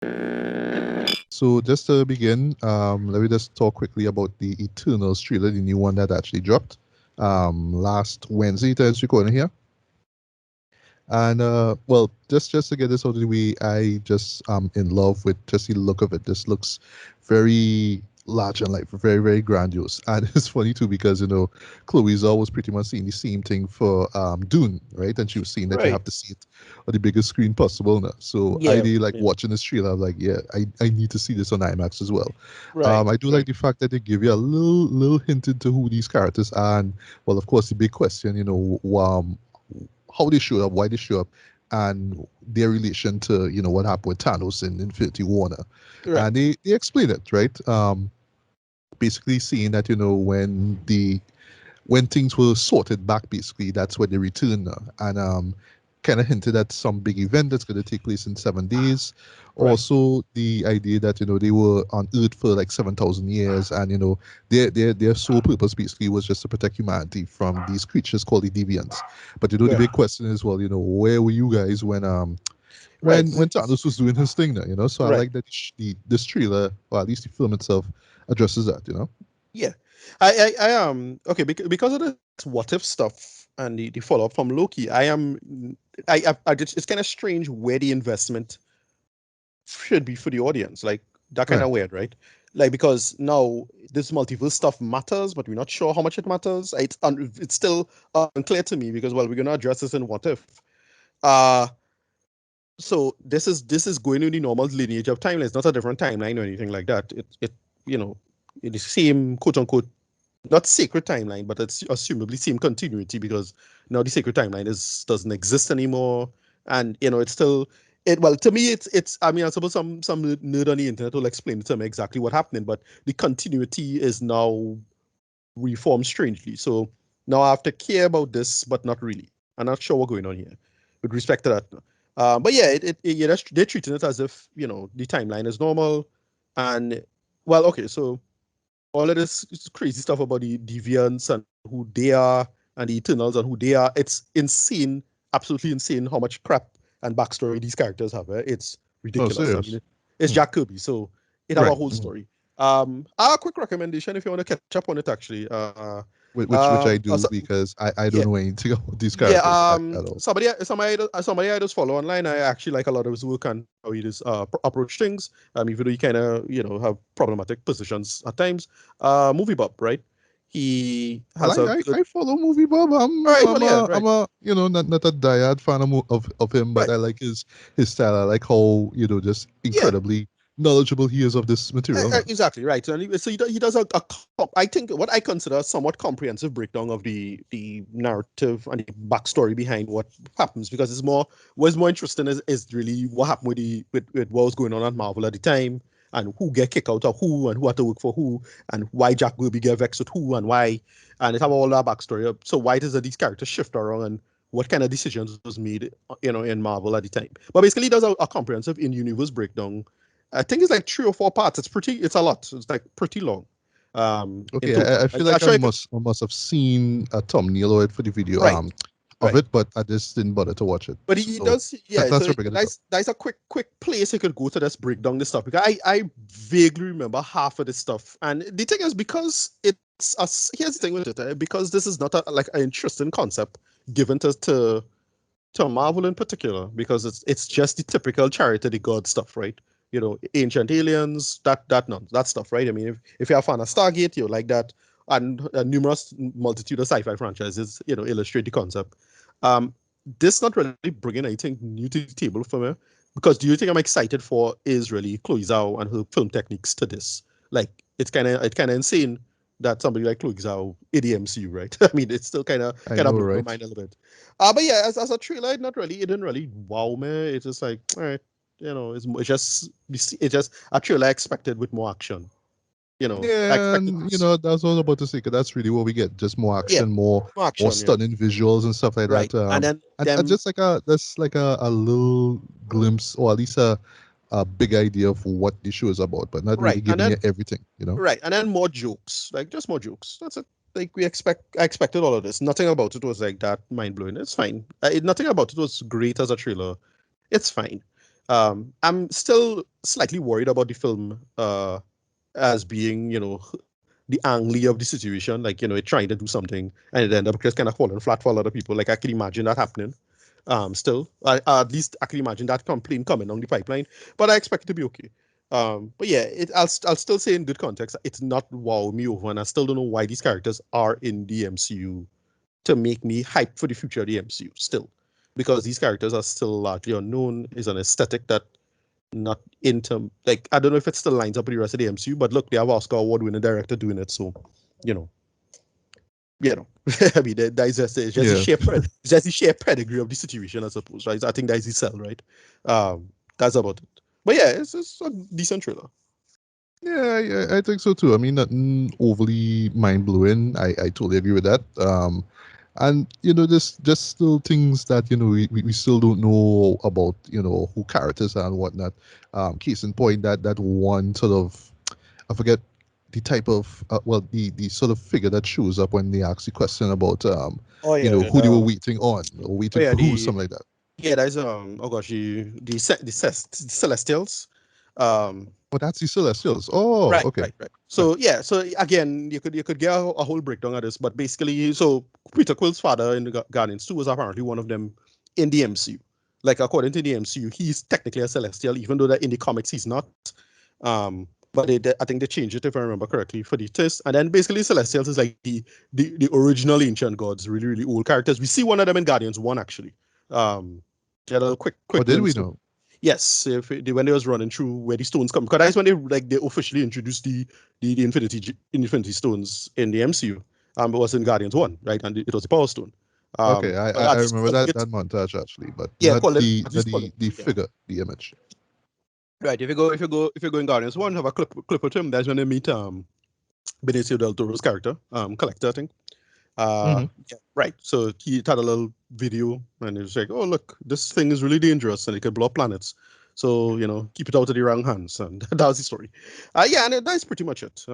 So just to begin, let me just talk quickly about the Eternals trailer, the new one that actually dropped last Wednesday. Thanks for recording here. And well, just to get this out of the way, I just in love with just the look of it. This looks very large and life, very very grandiose. And it's funny too because Chloe Zhao was pretty much saying the same thing for Dune, right? And she was saying that you Right. have to see it on the biggest screen possible now. So I Yeah. really like Yeah. watching this trailer. I'm like, yeah, I need to see this on IMAX as well. Right. I do like Right. the fact that they give you a little hint into who these characters are, and well, of course, the big question, how they show up, why they show up, and their relation to what happened with Thanos in Infinity War. Right. And they explain it, right? Basically saying that when things were sorted back, basically that's when they return now. And kind of hinted at some big event that's going to take place in 7 days. Right. Also, the idea that they were on Earth for like 7,000 years, and their sole purpose basically was just to protect humanity from these creatures called the deviants. But the Right. big question is, well, where were you guys when Right. Thanos was doing his thing now? So I Right. like that this trailer, or at least the film itself, addresses that. Yeah. I okay, because of this what if stuff and the follow up from Loki. I just, it's kind of strange where the investment should be for the audience. Like that kind Right. of weird, right? Like because now this multiverse stuff matters, but we're not sure how much it matters. It's still unclear to me because well, we're gonna address this in what if. Uh so this is going in the normal lineage of timelines. It's not a different timeline or anything like that. It you know in the same quote unquote not sacred timeline, but it's assumably same continuity because now the sacred timeline is doesn't exist anymore, and it's still it. Well, to me, it's. I mean, I suppose some nerd on the internet will explain to me exactly what happening, but the continuity is now reformed strangely. So now I have to care about this, but not really. I'm not sure what's going on here with respect to that. But yeah, yeah, they're treating it as if the timeline is normal, and well, okay, so all of this crazy stuff about the deviants and who they are and the Eternals and who they are. It's insane, absolutely insane how much crap and backstory these characters have. It's Oh, ridiculous. I serious. mean, it's Hmm. Jack Kirby, so it have a Right. whole Mhm. story. A quick recommendation if you want to catch up on it actually. Which I So, do because I yeah, don't know anything about these yeah, characters at all. somebody I just follow online. I actually like a lot of his work and how he does approach things. Even though he kind of have problematic positions at times. Movie Bob, right? He Well, has a good. I follow movie Bob. All right, well, yeah, I'm right, a not a diehard fan of him, but right, I like his style. I like how just yeah. incredibly knowledgeable he is of this material now. Exactly right. So he does I think what I consider a somewhat comprehensive breakdown of the narrative and the backstory behind what happens because what's more interesting is really what happened with what was going on at Marvel at the time and who get kicked out of who and who had to work for who and why Jack Kirby get vexed with who and why and it have all that backstory. So why does these characters shift around and what kind of decisions was made in Marvel at the time. But basically, it does a comprehensive in-universe breakdown. I think it's like 3 or 4 parts. It's a lot. It's like pretty long, in Okay, total. I feel I like sure you could. I must have seen a thumbnail or it for the video Right, of right. it, but I just didn't bother to watch it. But he So does, yeah. thanks So for bringing it up. that's a quick place you could go to this break down this stuff because I vaguely remember half of this stuff. And the thing is because here's the thing with it, because this is not like an interesting concept given to Marvel in particular because it's just the typical charity the god stuff, right? Ancient aliens, that stuff, right? I mean, if you're a fan of Stargate, you like that, and a numerous multitude of sci-fi franchises, illustrate the concept. Um, this not really bringing anything new to the table for me because do you think I'm excited for is really Chloe Zhao and her film techniques to this? Like, it's kind of insane that somebody like Chloe Zhao in the MCU, right? I mean, it's still I kind of know, blows my right? mind a little bit. But yeah, as a trailer, it didn't really wow me. It's just like, all right, it's just a trailer I expected with more action. I Yeah, expected, and that's what I was about to say. 'Cause that's really what we get: just more yeah, action, more more action, yeah, stunning visuals and stuff like right. that. And then And them, just like a little glimpse, or at least a big idea of what the show is about, but not really right, and giving you then everything. right, and then more jokes, like just more jokes. That's it. Like I expected all of this. Nothing about it was like that mind blowing. It's fine. Nothing about it was great as a trailer. It's fine. I'm still slightly worried about the film as being, the angly of the situation, like, it trying to do something and it ended up just kind of falling flat for a lot of people. Like, I can imagine that happening. Still, at least I can imagine that complaint coming down the pipeline, but I expect it to be okay. But yeah, I'll still say in good context, it's not wow me over, and I still don't know why these characters are in the MCU to make me hype for the future of the MCU still, because these characters are still largely unknown. Is an aesthetic that not into, like, I don't know if it still lines up with the rest of the MCU, but look, they have Oscar award winning director doing it, so you know, I mean, that is just it's just the Yeah. sheer it's just the sheer pedigree of the situation, I suppose, right? I think that is the sell, right? That's about it. But yeah, it's a decent thriller. Yeah, I think so too. I mean, nothing overly mind blowing. I totally agree with that. And there's just still things that we still don't know about who characters are and whatnot. Case in point, that one sort of, I forget the type of well, the sort of figure that shows up when they ask the question about Oh yeah, who they were waiting on or oh waiting yeah, for who, something like that. that is oh gosh, the Celestials. Um, Oh, that's the Celestials. Oh, okay. right. Right. So yeah, so again, you could get a whole breakdown of this, but basically, so Peter Quill's father in the Guardians 2 was apparently one of them in the MCU. Like, according to the MCU, he's technically a Celestial, even though that in the comics he's not. But I think they changed it, if I remember correctly, for the test. And then basically Celestials is like the original ancient gods, really really old characters. We see one of them in Guardians 1 actually. Um, get a Oh, quick did we glimpse. know? Yes, when they was running through where the stones come, because that's when they officially introduced the Infinity Stones in the MCU. It was in Guardians 1, right? And it was the Power Stone. Okay, But I at this remember point, that montage actually, but yeah, not call it the at not this point, the yeah. figure, the image. Right. If you go in Guardians 1, have a clip with him. That's when they meet Benicio del Toro's character, Collector, I think. Hmm. Yeah, right. So he had a little video, and he was like, "Oh, look, this thing is really dangerous, and it can blow up planets. So keep it out of the wrong hands." And that was the story. Yeah, and that's pretty much it.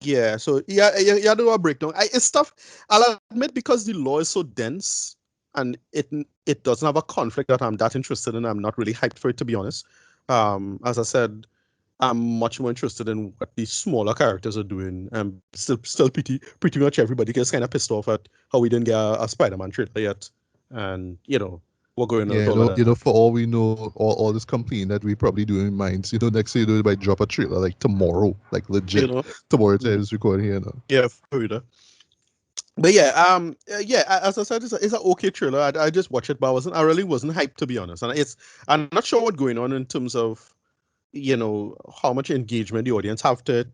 Yeah. So yeah, do a breakdown. It's stuff. I'll admit, because the law is so dense, and it doesn't have a conflict that I'm that interested in. I'm not really hyped for it, to be honest. As I said, I'm much more interested in what these smaller characters are doing. And still pretty much everybody gets kind of pissed off at how we didn't get a Spider-Man trailer yet, and we're going on Yeah, with all of that. for all we know, all this complaining that we probably doing minds, next thing you know, they might drop a trailer like tomorrow, like You legit know, tomorrow time Mhm. is recording here now. Yeah, for real. But yeah, as I said, it's an okay trailer. I just watched it, but I really wasn't hyped, to be honest. And I'm not sure what's going on in terms of how much engagement the audience have to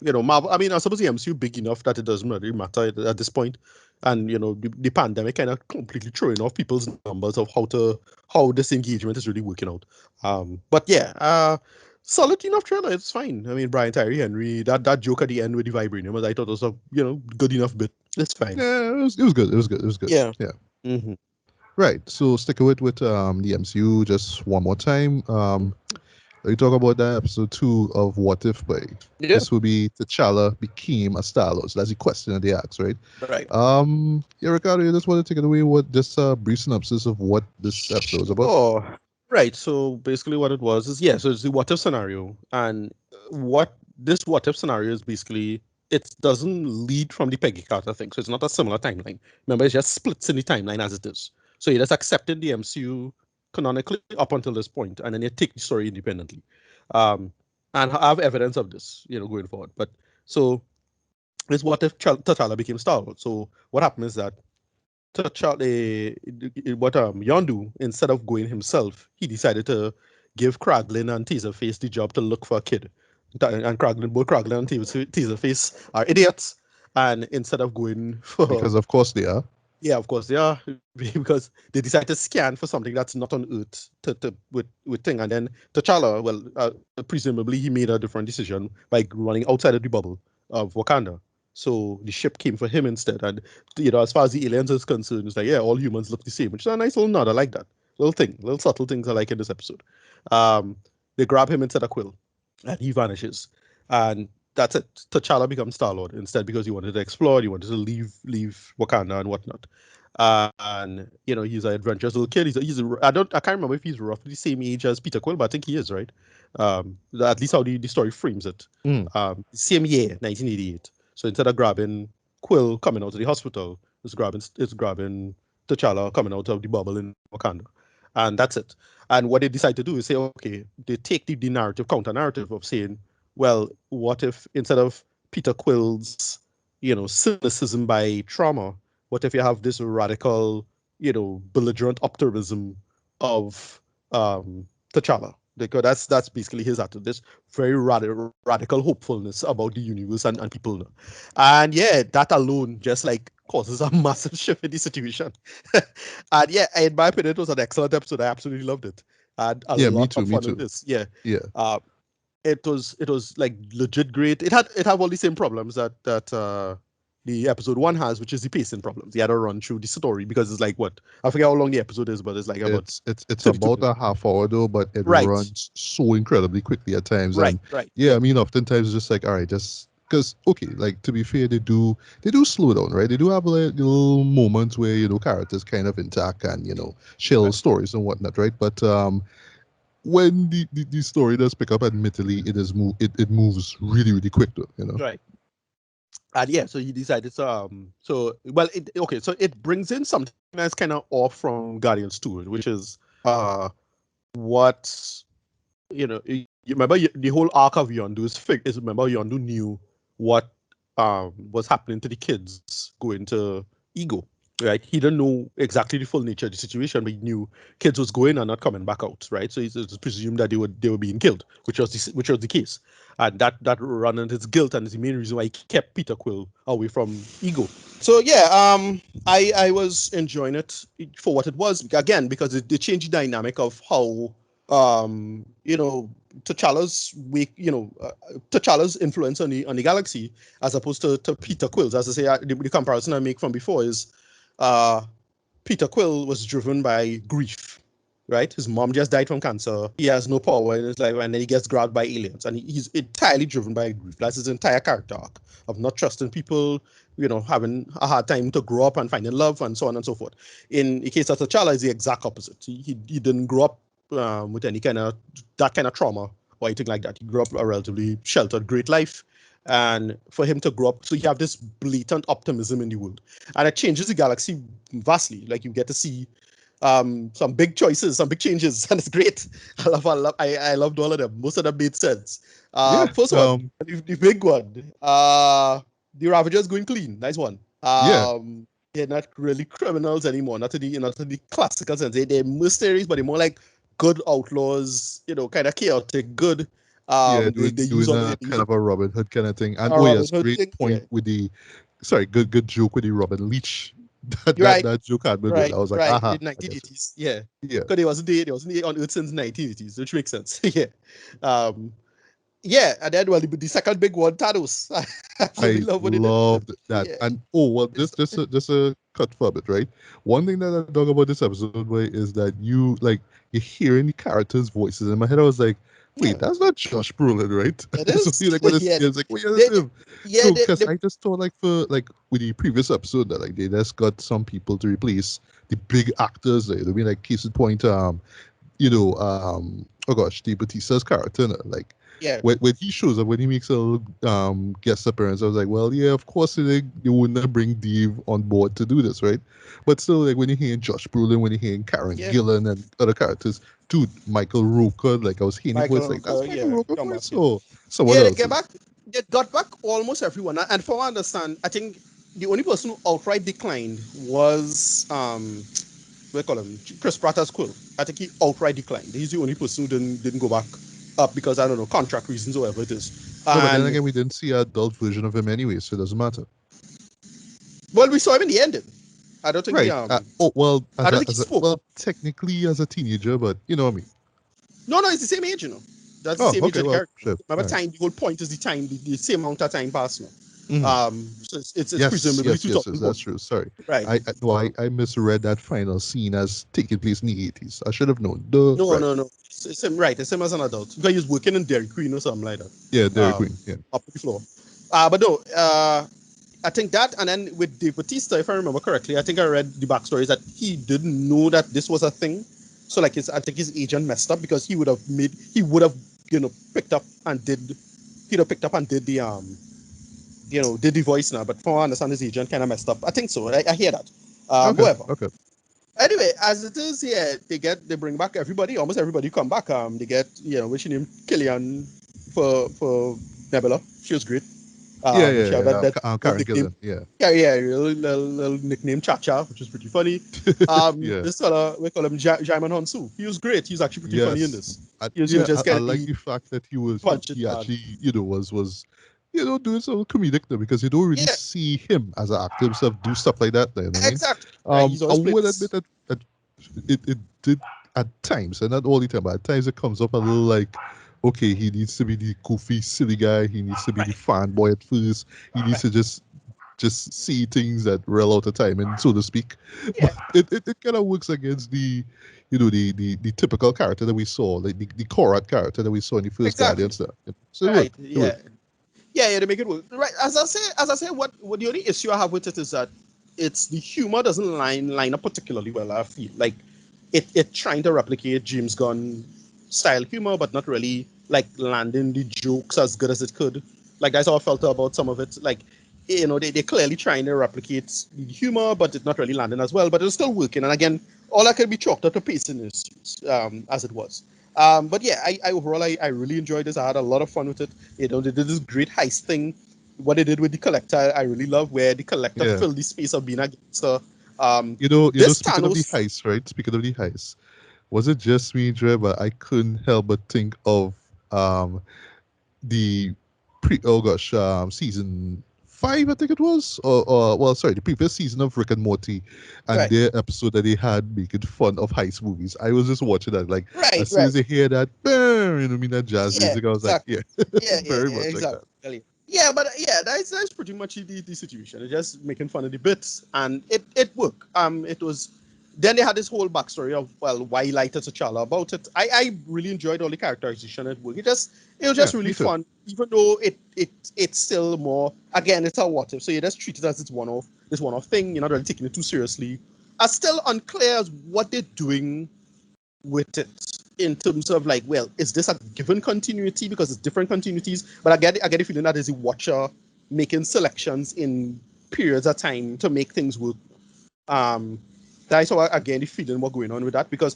Marvel. I mean, I suppose the MCU big enough that it doesn't really matter at this point. And the pandemic kind of completely throwing off people's numbers of how this engagement is really working out. But yeah, solid enough trailer. It's fine. I mean, Brian Tyree Henry, that joke at the end with the vibranium, I thought was a good enough bit. It's fine. Yeah, it was good. It was good. It was good. Yeah. Yeah. Hmm. Right. So sticking with the MCU just one more time. Let me talk about that episode 2 of What If Play. Yeah. This will be T'Challa became a Star-Lord. So that's the question that they asked, right? Right. Yeah, Ricardo, you just want to take it away with just a brief synopsis of what this episode was about. Oh, right. So basically, what it was is, yeah. So it's the what if scenario, and what if scenario is basically, it doesn't lead from the Peggy Carter thing, so it's not a similar timeline. Remember, it just splits in the timeline as it is. So you just accepted the MCU canonically up until this point, and then you take the story independently, um, and have evidence of this, going forward. But so it's what if T'Challa became Star Lord. So what happened is that what Yondu, instead of going himself, he decided to give Kraglin and Taserface the job to look for a kid. And both Kraglin and Taserface are idiots. And instead of going for, Because of course they are. yeah, of course they are, because they decide to scan for something that's not on Earth with thing. And then T'Challa, well, presumably he made a different decision by running outside of the bubble of Wakanda. So the ship came for him instead. And as far as the aliens is concerned, it's like, yeah, all humans look the same, which is a nice little nod. I like that little thing, little subtle things I like in this episode. Um, they grab him instead of Quill, and he vanishes. And that's it. T'Challa becomes Star Lord instead, because he wanted to explore, he wanted to leave Wakanda and whatnot. And he's an adventurous little kid. I can't remember if he's roughly the same age as Peter Quill, but I think he is, right? At least how the story frames it. Mm. Same year, 1988. So instead of grabbing Quill coming out of the hospital, it's grabbing T'Challa coming out of the bubble in Wakanda, and that's it. And what they decide to do is say, okay, they take the narrative, counter narrative of saying, well, what if instead of Peter Quill's, cynicism by trauma, what if you have this radical, belligerent optimism of T'Challa? Because that's basically his attitude. This very radical hopefulness about the universe and people. And yeah, that alone just like causes a massive shift in the situation. And yeah, in my opinion, it was an excellent episode. I absolutely loved it. And a Yeah, me lot too. of Me fun in too. this. Yeah. Yeah. It was like legit great. It had all the same problems that the episode one has, which is the pacing problems. You had to run through the story because it's like what, I forget how long the episode is, but it's like about It's 32 about minutes. a half hour though, but it Right, runs so incredibly quickly at times. right, And right. yeah, Yeah, I mean, oftentimes it's just like, all right, just because okay, like to be fair, they do slow down, right? They do have like little moments where characters kind of intact and shell right, stories and whatnot, right? But when the story does pick up, admittedly, it moves really really quick though. right. And yeah, so he decided so well okay, so it brings in something that's kind of off from Guardians 2, which is what you remember the whole arc of Yondu is remember Yondu knew what was happening to the kids going to Ego, right? He didn't know exactly the full nature of the situation, but he knew kids was going and not coming back out, right? So it's presumed that they were being killed, which was the case, and that ran into his guilt and is the main reason why he kept Peter Quill away from Ego. So yeah, I was enjoying it for what it was again because it changed the dynamic of how T'Challa's weak, T'Challa's influence on the galaxy as opposed to Peter Quill's. As I say, the comparison I make from before is uh, Peter Quill was driven by grief, right? His mom just died from cancer. He has no power in his life, and then he gets grabbed by aliens, and he's entirely driven by grief. That's his entire character arc of not trusting people, having a hard time to grow up and finding love, and so on and so forth. In the case of T'Challa, is the exact opposite. He didn't grow up with any kind of that kind of trauma or anything like that. He grew up a relatively sheltered, great life. And for him to grow up, so you have this blatant optimism in the world, and it changes the galaxy vastly. Like you get to see some big choices, some big changes, and it's great. I loved all of them. Most of them made sense. Yeah. First one, the big one, the Ravagers going clean. Nice one. Yeah. They're not really criminals anymore. Not in the classical sense. They're mercenaries, but they're more like good outlaws. Kind of chaotic good. Yeah, They use doing all a they use kind of a Robin Hood kind of thing. And oh Robin yes, Hood great thing. Yeah, point with the sorry, good joke with the Robin Leech. That you're that right. that joke had me good. Right, I was like, right. aha, In I guess it. 1980s, yeah, Yeah. because they wasn't on Earth since 1980s, which makes sense. Yeah, um, yeah, and then well, the second big one, Thanos. I absolutely I love what they did. loved that. Yeah, And oh well, just a cut for a bit, right? One thing that I dug about this episode, way is that you're hearing the characters' voices. In my head, I was like, wait, yeah, that's not Josh Brolin, right? it So is. you like when Yeah, it's like, wait, yeah, that's they, him. yeah, So because I just thought like for like with the previous episode that like they just got some people to replace the big actors. Like, I mean, like case in point, oh gosh, the Batista's character, like yeah, when he shows up, when he makes a little, guest appearance, I was like, well, yeah, of course they wouldn't have bring Dave on board to do this, right? But still, like when you're hearing Josh Brolin, when you're hearing Karen yeah. Gillan and other characters, dude, Michael Rooker, like I was hearing the voice, Michael like that's Rooker, Michael yeah, Rooker come back, voice, yeah. or someone Yeah, else's. they got back almost everyone. And from what I understand, I think the only person who outright declined was what do you call him? Chris Pratt as Quill. I think he outright declined. He's the only person who didn't go back up because I don't know, contract reasons or whatever it is. No, but then And again, we didn't see an adult version of him anyway, so it doesn't matter. well, we saw him in the ending. I don't think Right. Oh well, I don't think he spoke. well, technically as a teenager, but you know what I mean. No, it's the same age, you know. That's the Oh, same age okay. of the Well, character. shit. All Remember, right. time. The whole point is the time, the same amount of time passed now. Mhm. So it's Yes, presumably yes, yes, yes. 2001, That's true. Sorry, right? no, I misread that final scene as taking place in the 80s. I should have known. Duh. No, Right. no, no. It's him, right? It's him as an adult because he's working in Dairy Queen or something like that. Yeah, Dairy Queen. Yeah. Up the floor. But no. I think that, and then with Dave Bautista, if I remember correctly, I think I read the backstory is that he didn't know that this was a thing. So like I think his agent messed up because he would have picked up and did he'd have picked up and did the did the voice now. But from what I understand, his agent kind of messed up. I think so. I hear that. Okay, However, okay. anyway, as it is, yeah, they bring back everybody, almost everybody come back. They get what's her name, Killian for Nebula. She was great. Yeah, She yeah, had yeah. that little Karen nickname. Gillan. Yeah, Yeah, little nickname Cha-Cha, which is pretty funny. yeah. This fella, we call him Jaiman Hansu. He was great. He was actually pretty funny in Yes. this. He was just I kind of like the fact that punch it he hard. actually was doing some comedic though, because you don't really Yeah, see him as an actor himself do stuff like that. You know what I mean? exactly. Right. He's I always played will admit this. that it did at times, and not all the time, but at times it comes up a little like, okay, he needs to be the goofy, silly guy. He needs to be the Right. fanboy at first. He needs Right. to just see things that roll out of time, and so to speak. But Yeah. it kind of works against the typical character that we saw, like the Korat character that we saw in the first Exactly. Guardians. So it Right. worked. It Yeah. worked. Yeah. They make it work. Right. As I say, what the only issue I have with it is that it's the humor doesn't line up particularly well. I feel like it trying to replicate James Gunn style humor, but not really like landing the jokes as good as it could. Like that's how I felt about some of it. Like they're clearly trying to replicate the humor, but it's not really landing as well. But it's still working. And again, all that could be chalked up to pacing issues, as it was. But yeah, I overall I really enjoyed this. I had a lot of fun with it. They did this great heist thing. What they did with the collector, I really love, where the collector Yeah. filled the space of being a gangster. You know. This Speaking of the Thanos, heist, right? Speaking of the heist, was it just me, Dre? But I couldn't help but think of the season 5, I think it was, or well, sorry, the previous season of Rick and Morty, and right, their episode that they had making fun of heist movies. I was just watching that, like, right, as soon as right. I hear that, bam, that jazz Yeah, music, I was like, exactly. yeah, Yeah, yeah, very yeah, much like that. exactly. Yeah, but yeah, that's pretty much the situation. They're just making fun of the bits, and it worked. It was. Then they had this whole backstory of why he lied to T'Challa about it. I really enjoyed all the characterization at work. It was Yeah, just really me too. fun, even though it's still more, again, it's a what if. So you just treat it as this one off thing. You're not really taking it too seriously. It's still unclear as what they're doing with it in terms of like, well, is this a given continuity because it's different continuities? But I get the feeling that as a watcher making selections in periods of time to make things work. Um, that's how again the feeling what going on with that because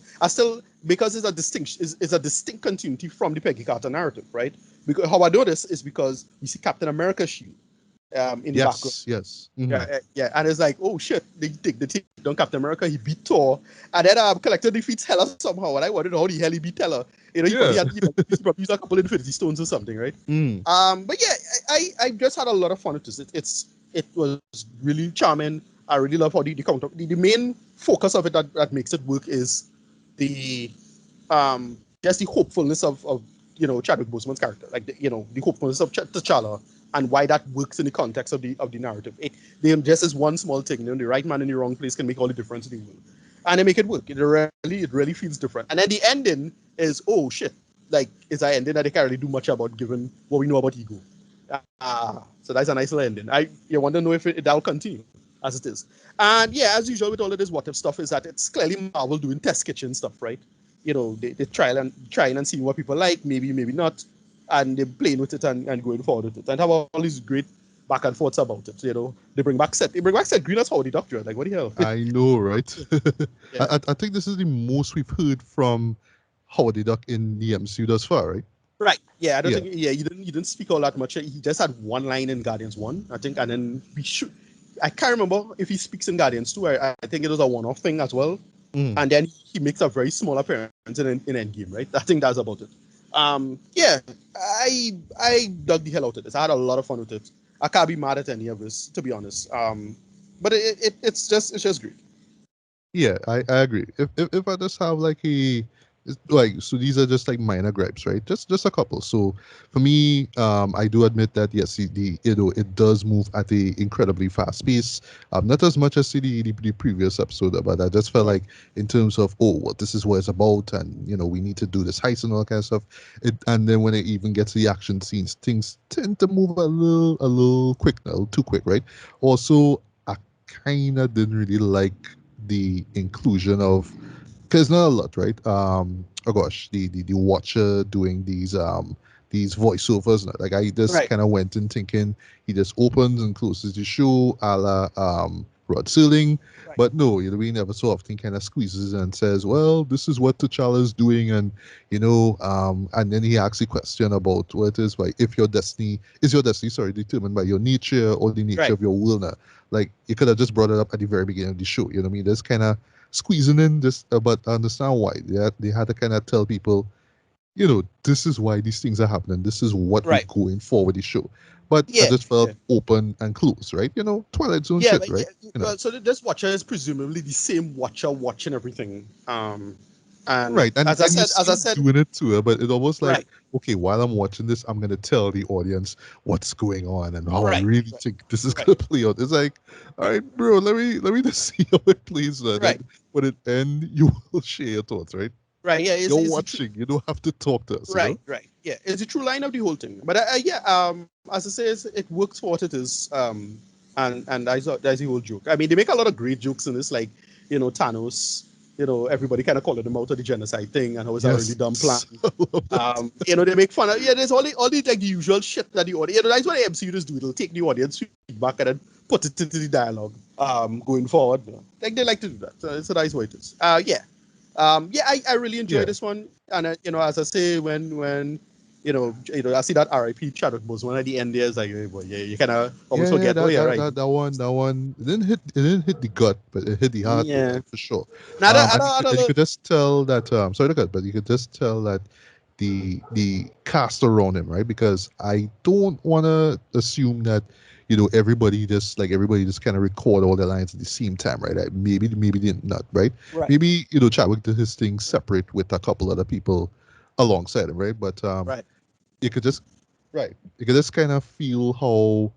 because it's a is a distinct continuity from the Peggy Carter narrative, right? Because how I know this is because you see Captain America's shield in the background. Yes, yes. Yeah, and it's like, oh shit, they take down Captain America, he beat Thor, and then Collector defeats Hela somehow, and I wondered how the hell he beat Hela. He probably Yeah. had, he probably used a couple of Infinity Stones or something, right? Mm. But yeah, I just had a lot of fun with this. It was really charming. I really love how the main focus of it that makes it work is the just the hopefulness of Chadwick Boseman's character, like the hopefulness of T'Challa, and why that works in the context of the narrative. They just is one small thing, the right man in the wrong place can make all the difference in the world, and they make it work. It really feels different. And then the ending is, oh shit, like it's an ending that they can't really do much about given what we know about Ego. So that's a nice little ending. You want to know if that'll continue as it is. And yeah, as usual with all of this what if stuff is that it's clearly Marvel doing test kitchen stuff, right? They trying and seeing what people like, maybe not, and they're playing with it and going forward with it. And have all these great back and forths about it. They bring back Seth Green as Howdy Doctor. Like what the hell? I know, right? Yeah. I think this is the most we've heard from Howard the Duck in the MCU thus far, right? Right. Yeah, I don't Yeah. think. Yeah, he didn't speak all that much. He just had one line in Guardians One, I think, and then we should. I can't remember if he speaks in Guardians Two. I think it was a one-off thing as well, Mm. and then he makes a very small appearance in Endgame, right? I think that's about it. Yeah, I dug the hell out of this. I had a lot of fun with it. I can't be mad at any of this, to be honest. But it's just great. Yeah, I agree. If I just have like like, so these are just like minor gripes, right? Just a couple. So for me, I do admit that yes, it does move at a incredibly fast pace. Not as much as the previous episode, but I just felt Mhm. like in terms of, oh, well, this is what it's about, and we need to do this heist and all that kind of stuff. And then when it even gets to the action scenes, things tend to move a little quick, a little too quick, right? Also, I kind of didn't really like the inclusion of, because not a lot, right? Oh gosh, the watcher doing these voiceovers. Like, I just Right, kind of went in thinking he just opens and closes the show, a la Rod Serling. right, But no, we never so often kind of squeezes and says, "Well, this is what T'Challa's doing," and then he asks a question about what it is, like, if your destiny, sorry, determined by your nature or the nature right. of your will. Now, like, you could have just brought it up at the very beginning of the show. You know what I mean? There's kind of squeezing in this, but I understand why they had to kind of tell people, this is why these things are happening. This is what we're Right. going for with the show. But I Yeah, just felt yeah. open and close, right? Twilight Zone Yeah, shit, like right? yeah. So this watcher is presumably the same watcher watching everything. And Right, and you see as I him said, doing it to her, but it almost like, right, okay, while I'm watching this, I'm gonna tell the audience what's going on and how I right, really right, think this is right, gonna play out. It's like, all right, bro, let me just see how it plays. right, Then when it end, you will share your thoughts, right? right. Yeah, You're it's the true. watching. You don't have to talk to us, Right, right. Yeah, it's the true line of the whole thing. But yeah, as I say, it works for what it is. And that's the whole joke. I mean, they make a lot of great jokes in this, like Thanos. Everybody kind of calling him out of the genocide thing and how it's a really Yes, dumb plan. I love that. They make fun of, yeah. There's all the like the usual shit that the audience. That's what the MCU just do. It'll take the audience feedback and then put it into the dialogue. Going forward, like they like to do that. So that's what it is. Yeah. Yeah, I really enjoy Yeah. this one, and as I say, when I see that R.I.P. Chadwick Boseman at the end there, it's like, hey, boy, yeah, you kind of almost Yeah, forget, oh that yeah, that right, that that one it didn't hit the gut, but it hit the heart, yeah. like, for sure. Now that And you another, could just tell that, sorry to cut, but you could just tell that the cast around him, right? Because I don't want to assume that everybody just kind of record all their lines at the same time, right? Maybe they not, right? right, Maybe Chadwick did his thing separate with a couple other people alongside him, right? But right, you could just right. You could just kind of feel how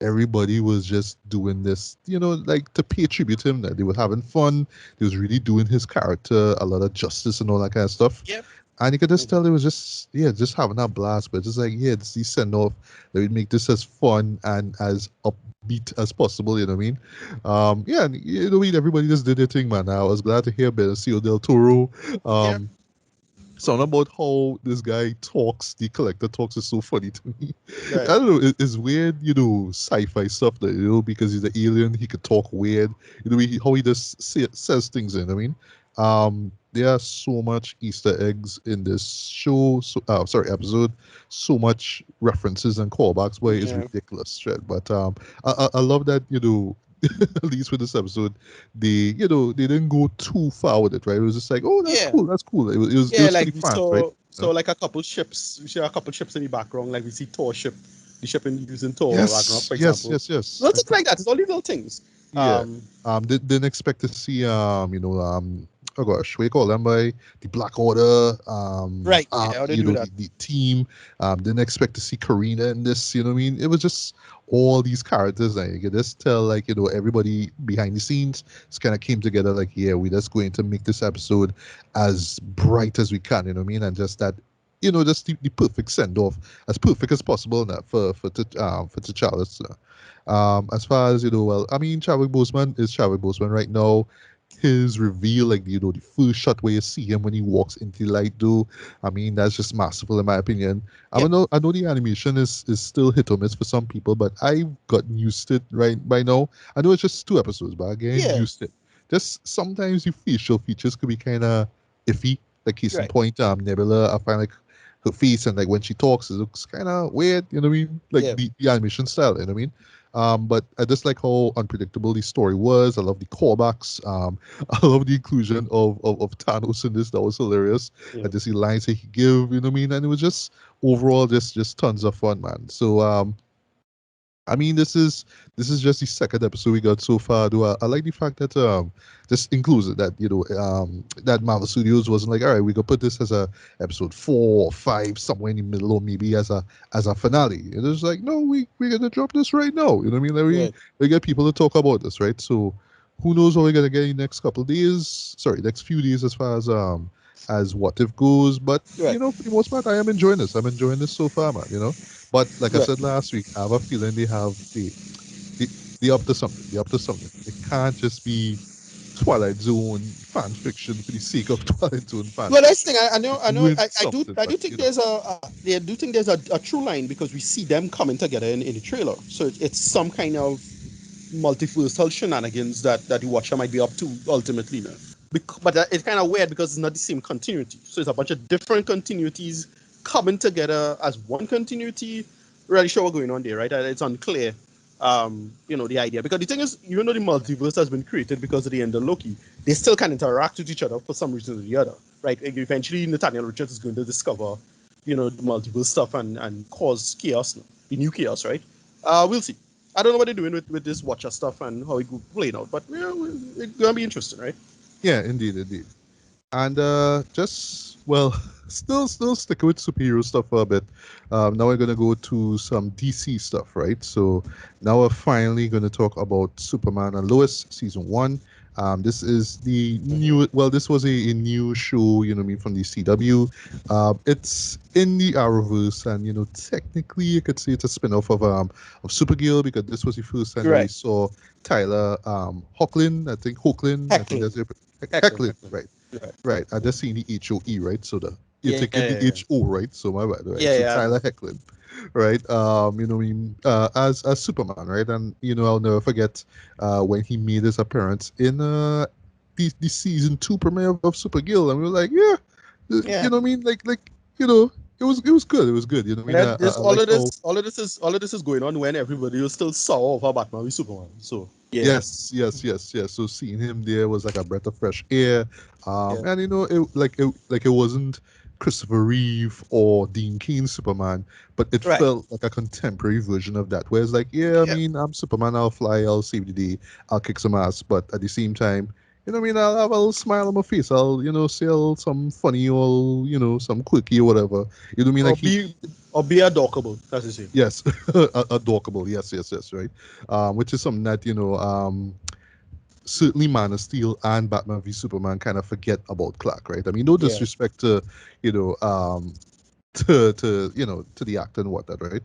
everybody was just doing this, like, to pay tribute to him. That they were having fun. They was really doing his character a lot of justice and all that kind of stuff. yep, And you could just mhm, tell it was just having a blast. But just like, yeah, it's the send off. They would make this as fun and as upbeat as possible. You know what I mean? Yeah, and everybody just did their thing, man. I was glad to hear Benicio del Toro. yep, Um, Something about how this guy talks, the collector talks, is so funny to me. I right, don't know, it's weird, sci-fi stuff that, because he's an alien, he could talk weird. How he just says things, I mean. There are so much Easter eggs in this show, sorry, episode, so much references and callbacks, but it's yeah, ridiculous, shit. But I love that, at least with this episode, they didn't go too far with it, right? It was just like, oh, yeah, that's cool. It yeah. was for Like the we fans, right? saw like a couple ships. We see a couple ships in the background. Like we see Thor ship, the ship using Thor Ragnarok, Yes, for yes, example. yes, yes. Little things like that. It's all these little things. Yeah. Um, Didn't expect to see oh gosh, what do you call them, by the Black Order, right. Yeah, how they do that. the team. Didn't expect to see Karina in this, you know what I mean? It was just all these characters, and you could just tell, like, everybody behind the scenes just kind of came together, like, yeah, we're just going to make this episode as bright as we can, you know what I mean? And just that, just the perfect send off, as perfect as possible, now for T'Challa. So, as far as, well, I mean, Chadwick Boseman is Chadwick Boseman right now. His reveal, like, the first shot where you see him when he walks into the light, though, I mean, that's just masterful in my opinion. Yep. I know the animation is still hit or miss for some people, but I've gotten used to it right by now. I know it's just 2 episodes, but again, Yeah. used to it. Just sometimes the facial features could be kind of iffy. Like, case in Right. point, Nebula, I find, like, her face, and, like, when she talks, it looks kind of weird. You know what I mean? Like, Yeah. the animation style. You know what I mean? But I just like how unpredictable the story was. I love the callbacks. I love the inclusion of Thanos in this. That was hilarious. I Yeah. just see lines that he give, you know what I mean? And it was just overall just tons of fun, man. So I mean, this is just the second episode we got so far. Do I like the fact that this includes it, that that Marvel Studios wasn't like, all right, we could put this as a episode 4 or 5 somewhere in the middle, or maybe as a finale. It was like, no, we're gonna drop this right now. You know what I mean? Like Right, we get people to talk about this, right? So who knows what we're gonna get in the next couple of days? Sorry, next few days as what if goes. But right, for the most part, I am enjoying this. I'm enjoying this so far, man. But like I right. said last week, I have a feeling they they up to something. They up to something. It can't just be Twilight Zone fan fiction for the sake of Twilight Zone fan Well, that's fiction. the thing. I know. Doing something, I but do think there's I do think there's a true line because we see them coming together in the trailer. So it's some kind of multiversal shenanigans that the watcher might be up to ultimately. Now. But it's kind of weird because it's not the same continuity. So it's a bunch of different continuities coming together as one continuity. Really sure what's going on there, right? It's unclear. The idea because the thing is, even though the multiverse has been created because of the end of Loki, they still can interact with each other for some reason or the other, right? Eventually, Nathaniel Richards is going to discover, the multiverse stuff and cause chaos, the new chaos, right? We'll see. I don't know what they're doing with this Watcher stuff and how it will play out, but it's gonna be interesting, right? yeah, indeed, indeed. And just well, still sticking with superhero stuff for a bit. Now we're gonna go to some DC stuff, right? So now we're finally gonna talk about Superman and Lois season one. This is the Mm-hmm. new. Well, this was a new show, you know what I mean, from the CW. It's in the Arrowverse, and technically you could say it's a spin-off of Supergirl, because this was the first time that we Right. saw Tyler Hoechlin. I think Hoechlin. I think Heckling. that's it. Heckling. Hecklin, Heckling. right? Right. Right. I just seen the HOE, right? So you're Yeah, taking yeah, the yeah. HO, right? So my bad, right? Yeah, So yeah. Tyler Hecklin, right? I mean, as Superman, right? And I'll never forget when he made his appearance in the season 2 premiere of Supergirl, and we were like, yeah, Yeah. I mean, you know, it was good. It was good. You know what And I mean? then this I like how all of this is going on when everybody was still sour over Batman with Superman. So yeah. yes, yes, yes, yes. So seeing him there was like a breath of fresh air. Yeah. And it wasn't Christopher Reeve or Dean Cain Superman, but it Right. felt like a contemporary version of that. Where it's like, yeah, I Yeah. mean, I'm Superman, I'll fly, I'll save the day, I'll kick some ass, but at the same time, what I mean, I'll have a little smile on my face. I'll, say some funny or some quirky or whatever. You know what I mean? Or Like he be adorable, that's the same. Yes, adorable. Yes, yes, yes. Right. Which is something that certainly Man of Steel and Batman v Superman kind of forget about Clark, right? I mean, no Yeah. disrespect to you know to the actor and whatnot, right?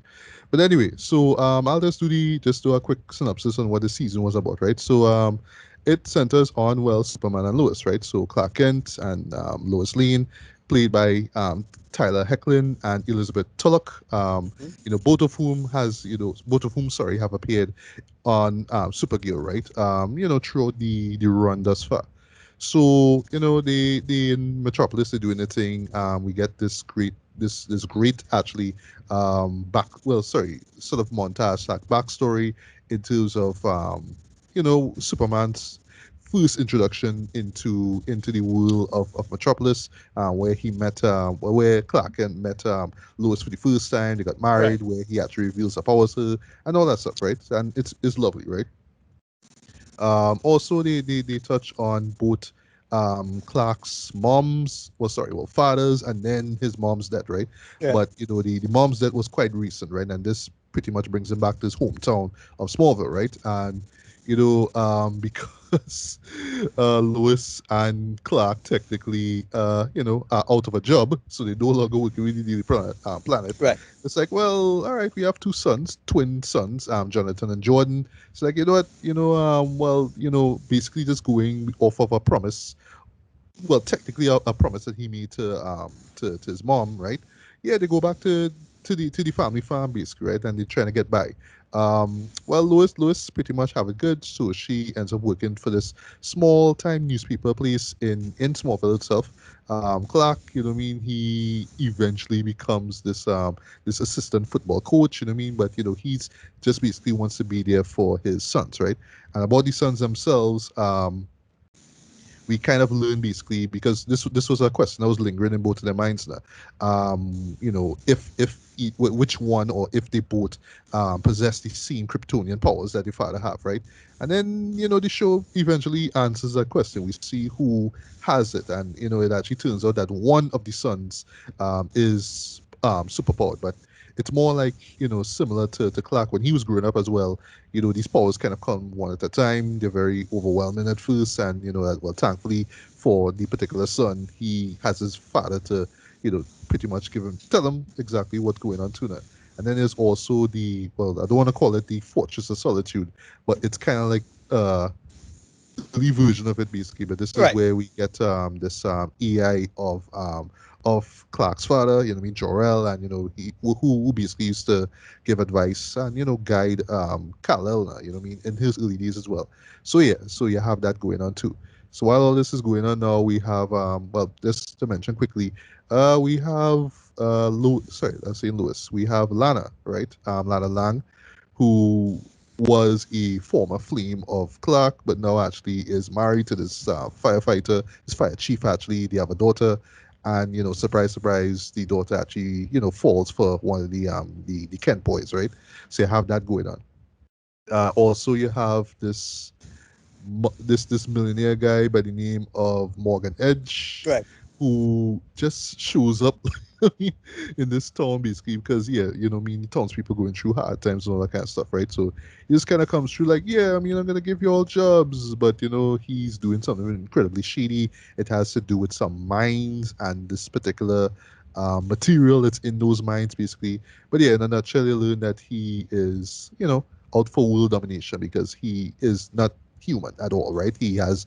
But anyway, so I'll just do a quick synopsis on what the season was about, right? So it centers on, well, Superman and Lois, right? So Clark Kent and Lois Lane, played by Tyler Hecklin and Elizabeth Tulloch. Mhm. Both of whom, sorry, have appeared on Supergirl, right? Throughout the run thus far. So they in Metropolis they're doing a thing. We get this great actually back well sorry sort of montage like backstory in terms of Superman's first introduction into the world of Metropolis, where he met where Clark Kent met Lois for the first time. They got Right. married, where he actually reveals her powers to her and all that stuff, right? And it's lovely, right? Also, they touch on both Clark's mom's, well, sorry, well, father's, and then his mom's death, right? Yeah. But the mom's death was quite recent, right? And this pretty much brings him back to his hometown of Smallville, right? And because Lois and Clark technically, are out of a job, so they no longer working with the Daily Planet. Right. It's like, well, all right, we have two sons, twin sons, Jonathan and Jordan. It's like, you know what, well, basically just going off of a promise, well, technically a promise that he made to his mom, right? Yeah, they go back to the family farm basically, right? And they're trying to get by. Well, Lois pretty much have it good, so she ends up working for this small time newspaper place in Smallville itself. Clark, you know what I mean, he eventually becomes this assistant football coach, you know what I mean, but he's just basically wants to be there for his sons, right? And about the sons themselves, we kind of learn basically because this was a question that was lingering in both of their minds now. Which one or if they both possess the same Kryptonian powers that the father have, right? And then the show eventually answers that question. We see who has it, and it actually turns out that one of the sons is superpowered, but it's more like similar to Clark when he was growing up as well. These powers kind of come one at a time. They're very overwhelming at first, and well, thankfully for the particular son, he has his father to pretty much tell him exactly what's going on tonight. And then there's also the, well, I don't want to call it the Fortress of Solitude, but it's kind of like early version of it basically. But this is Right. where we get this AI of Clark's father, what I mean, Jor-El, and who basically used to give advice and guide Kal-El, what I mean, in his early days as well. So yeah, so you have that going on too. So while all this is going on now, we have well, just to mention quickly, we have sorry, let's say Lois. We have Lana, right? Lana Lang, who was a former flame of Clark, but now actually is married to this firefighter, this fire chief. Actually, they have a daughter, and surprise, surprise, the daughter actually falls for one of the Kent boys, right? So you have that going on. Also, you have this millionaire guy by the name of Morgan Edge, Right. who just shows up in this town basically because yeah, I mean, townspeople going through hard times and all that kind of stuff, right? So he just kind of comes through like, yeah, I mean, I'm gonna give you all jobs, but he's doing something incredibly shady. It has to do with some mines and this particular material that's in those mines basically. But yeah, in a nutshell, you learn that he is, out for world domination because he is not human at all, right? He has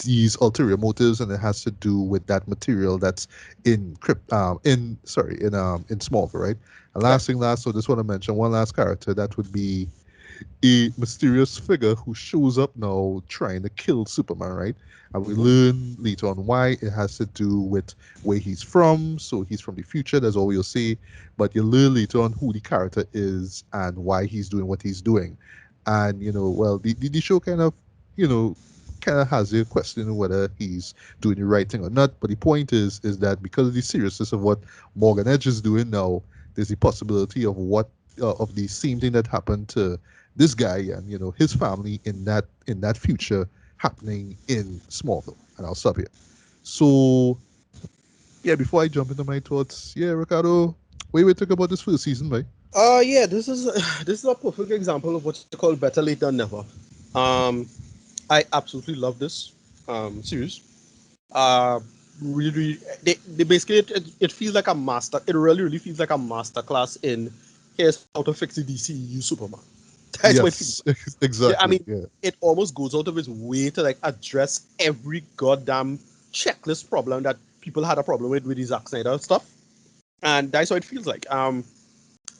these ulterior motives, and it has to do with that material that's in Smallville, right? And Right. last thing last, so just want to mention one last character that would be a mysterious figure who shows up now trying to kill Superman, right? And we Mm-hmm. learn later on why. It has to do with where he's from. So he's from the future, that's all you'll see. But you learn later on who the character is and why he's doing what he's doing. And, well, the show you know, kind of has you questioning whether he's doing the right thing or not. But the point is that because of the seriousness of what Morgan Edge is doing now, there's the possibility of of the same thing that happened to this guy and his family in that future happening in Smallville. And I'll stop here. So yeah, before I jump into my thoughts, yeah, Ricardo, what we talk about this first season, right? Yeah, this is this is a perfect example of what you call better late than never. Um, I absolutely love this series. Uh, really, really they basically it feels like a master. It really feels like a master class in here's how to fix the DCU Superman. That's what it feels Yes, like. I exactly. mean, Yeah. it almost goes out of its way to like address every goddamn checklist problem that people had a problem with the Zack Snyder stuff, and that's how it feels like.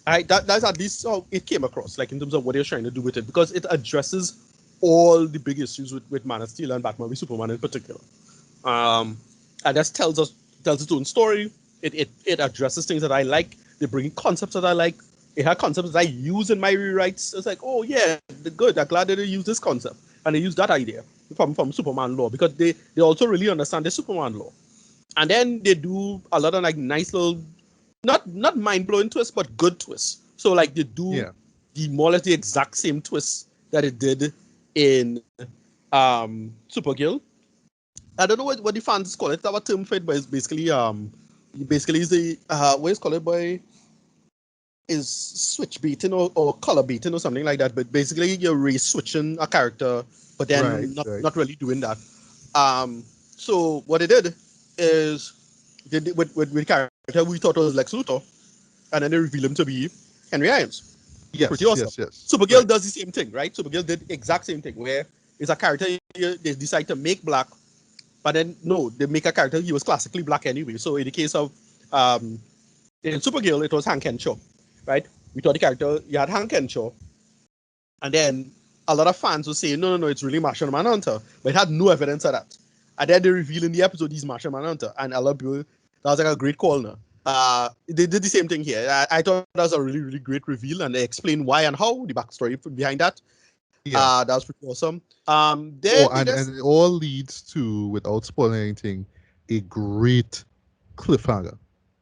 That's at least how it came across, like in terms of what they're trying to do with it, because it addresses all the big issues with Man of Steel and Batman v Superman in particular. Um, and that tells its own story. It addresses things that I like. They bring in concepts that I like. It had concepts that I use in my rewrites. It's like, oh yeah, good. I'm glad that they use this concept and they use that idea from Superman law because they also really understand the Superman law. And then they do a lot of like nice little, not mind blowing twists, but good twists. So like they do Yeah. the more or less the exact same twist that it did in Supergirl. I don't know what the fans call it. It's our term for it, but it's basically is the what is called it by is switch beating or color beating or something like that. But basically you're race switching a character, but Right. then not Right. not really doing that. So what they did is they did with character we thought was Lex Luthor, and then they reveal him to be Henry Irons. Pretty Yes. awesome. Yes. Yes. Supergirl Right. does the same thing, right? Supergirl did exact same thing where it's a character they decide to make black, but then no, they make a character he was classically black anyway. So in the case of um, in Supergirl, it was Hank Henshaw, right? We thought the character you had Hank Henshaw, and then a lot of fans were saying no, it's really Martian Manhunter, but it had no evidence of that. And then they reveal in the episode he's Martian Manhunter, and a lot of people that was like a great call now. They did the same thing here. I thought that was a really, really great reveal, and they explained why and how, the backstory behind that. Yeah. That was pretty awesome. Oh, Then they just and it all leads to, without spoiling anything, a great cliffhanger.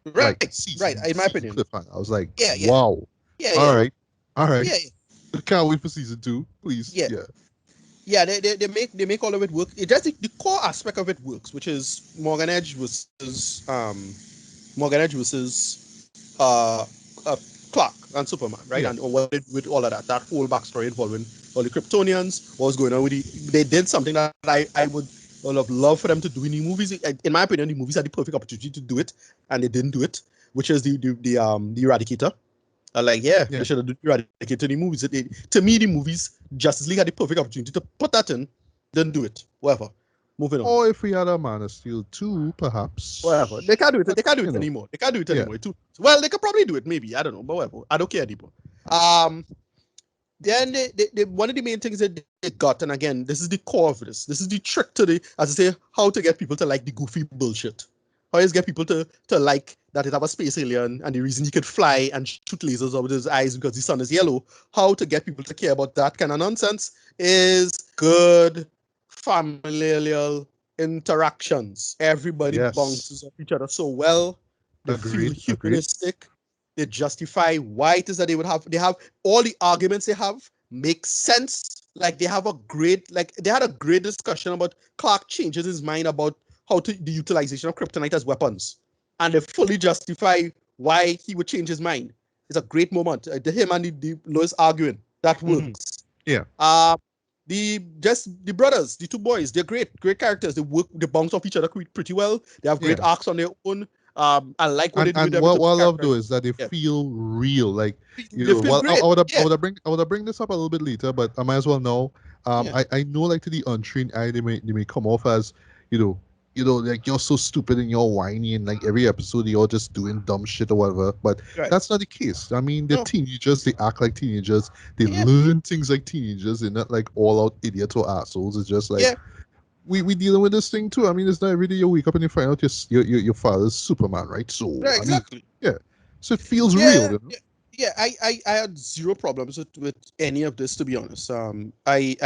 Like right. In my season opinion, cliffhanger. I was like, yeah, yeah, wow. yeah, All yeah, right. All right. yeah, Can't wait for season two. Please. yeah. Yeah. Yeah, they make all of it work. It just the core aspect of it works, which is Morgan Edge versus uh, Clark and Superman, right? Yeah. And what did with all of that whole backstory involving all the Kryptonians, what was going on with they did something that I would have loved for them to do in the movies. In my opinion, the movies had the perfect opportunity to do it, and they didn't do it, which is the Eradicator. Like, yeah, Yeah. they should have eradicated the movies. To me, the movies, Justice League had the perfect opportunity to put that in, didn't do it. Whatever. Moving on. Or if we had a Man of Steel 2, Whatever. perhaps. They can't do it. But, They can't do you it know, anymore. They can't do it yeah. anymore. Too. Well, they could probably do it, maybe. I don't know. But whatever. I don't care anymore. Um, then one of the main things that they got, and again, this is the core of this. This is the trick to the, as I say, how to get people to like the goofy bullshit. How you get people to like that it have a space alien and the reason he could fly and shoot lasers out with his eyes because the sun is yellow. How to get people to care about that kind of nonsense is good familial interactions. Everybody Yes. bounces off each other so well. They feel Agreed. Agreed. humanistic. They justify why it is that they have all the arguments they have make sense. Like they had a great discussion about Clark changes his mind about the utilization of kryptonite as weapons, and they fully justify why he would change his mind. It's a great moment. Him and the Lois arguing that Mm-hmm. works. Yeah. The brothers, the two boys, they're great characters. They bounce off each other pretty well. They have great Yeah. arcs on their own. I like what they do with And them in terms what I of love though character. is that they Yeah, feel real. Like, they feel well, great. I Yeah, would have bring this up a little bit later, but I might as well now. yeah, I know, like, to the untrained eye, they may come off as, you know, like, you're so stupid and you're whiny, and like every episode you're just doing dumb shit or whatever. But right. that's not the case. I mean, they're No, teenagers. They act like teenagers. They yeah, learn things like teenagers. They're not like all out idiots or assholes. It's just like, yeah, we dealing with this thing too. I mean, it's not every day you wake up and you find out your father's Superman, right? So right, I mean, exactly. yeah. So it feels real, Yeah, you know. yeah, yeah. I had zero problems with any of this, to be honest. I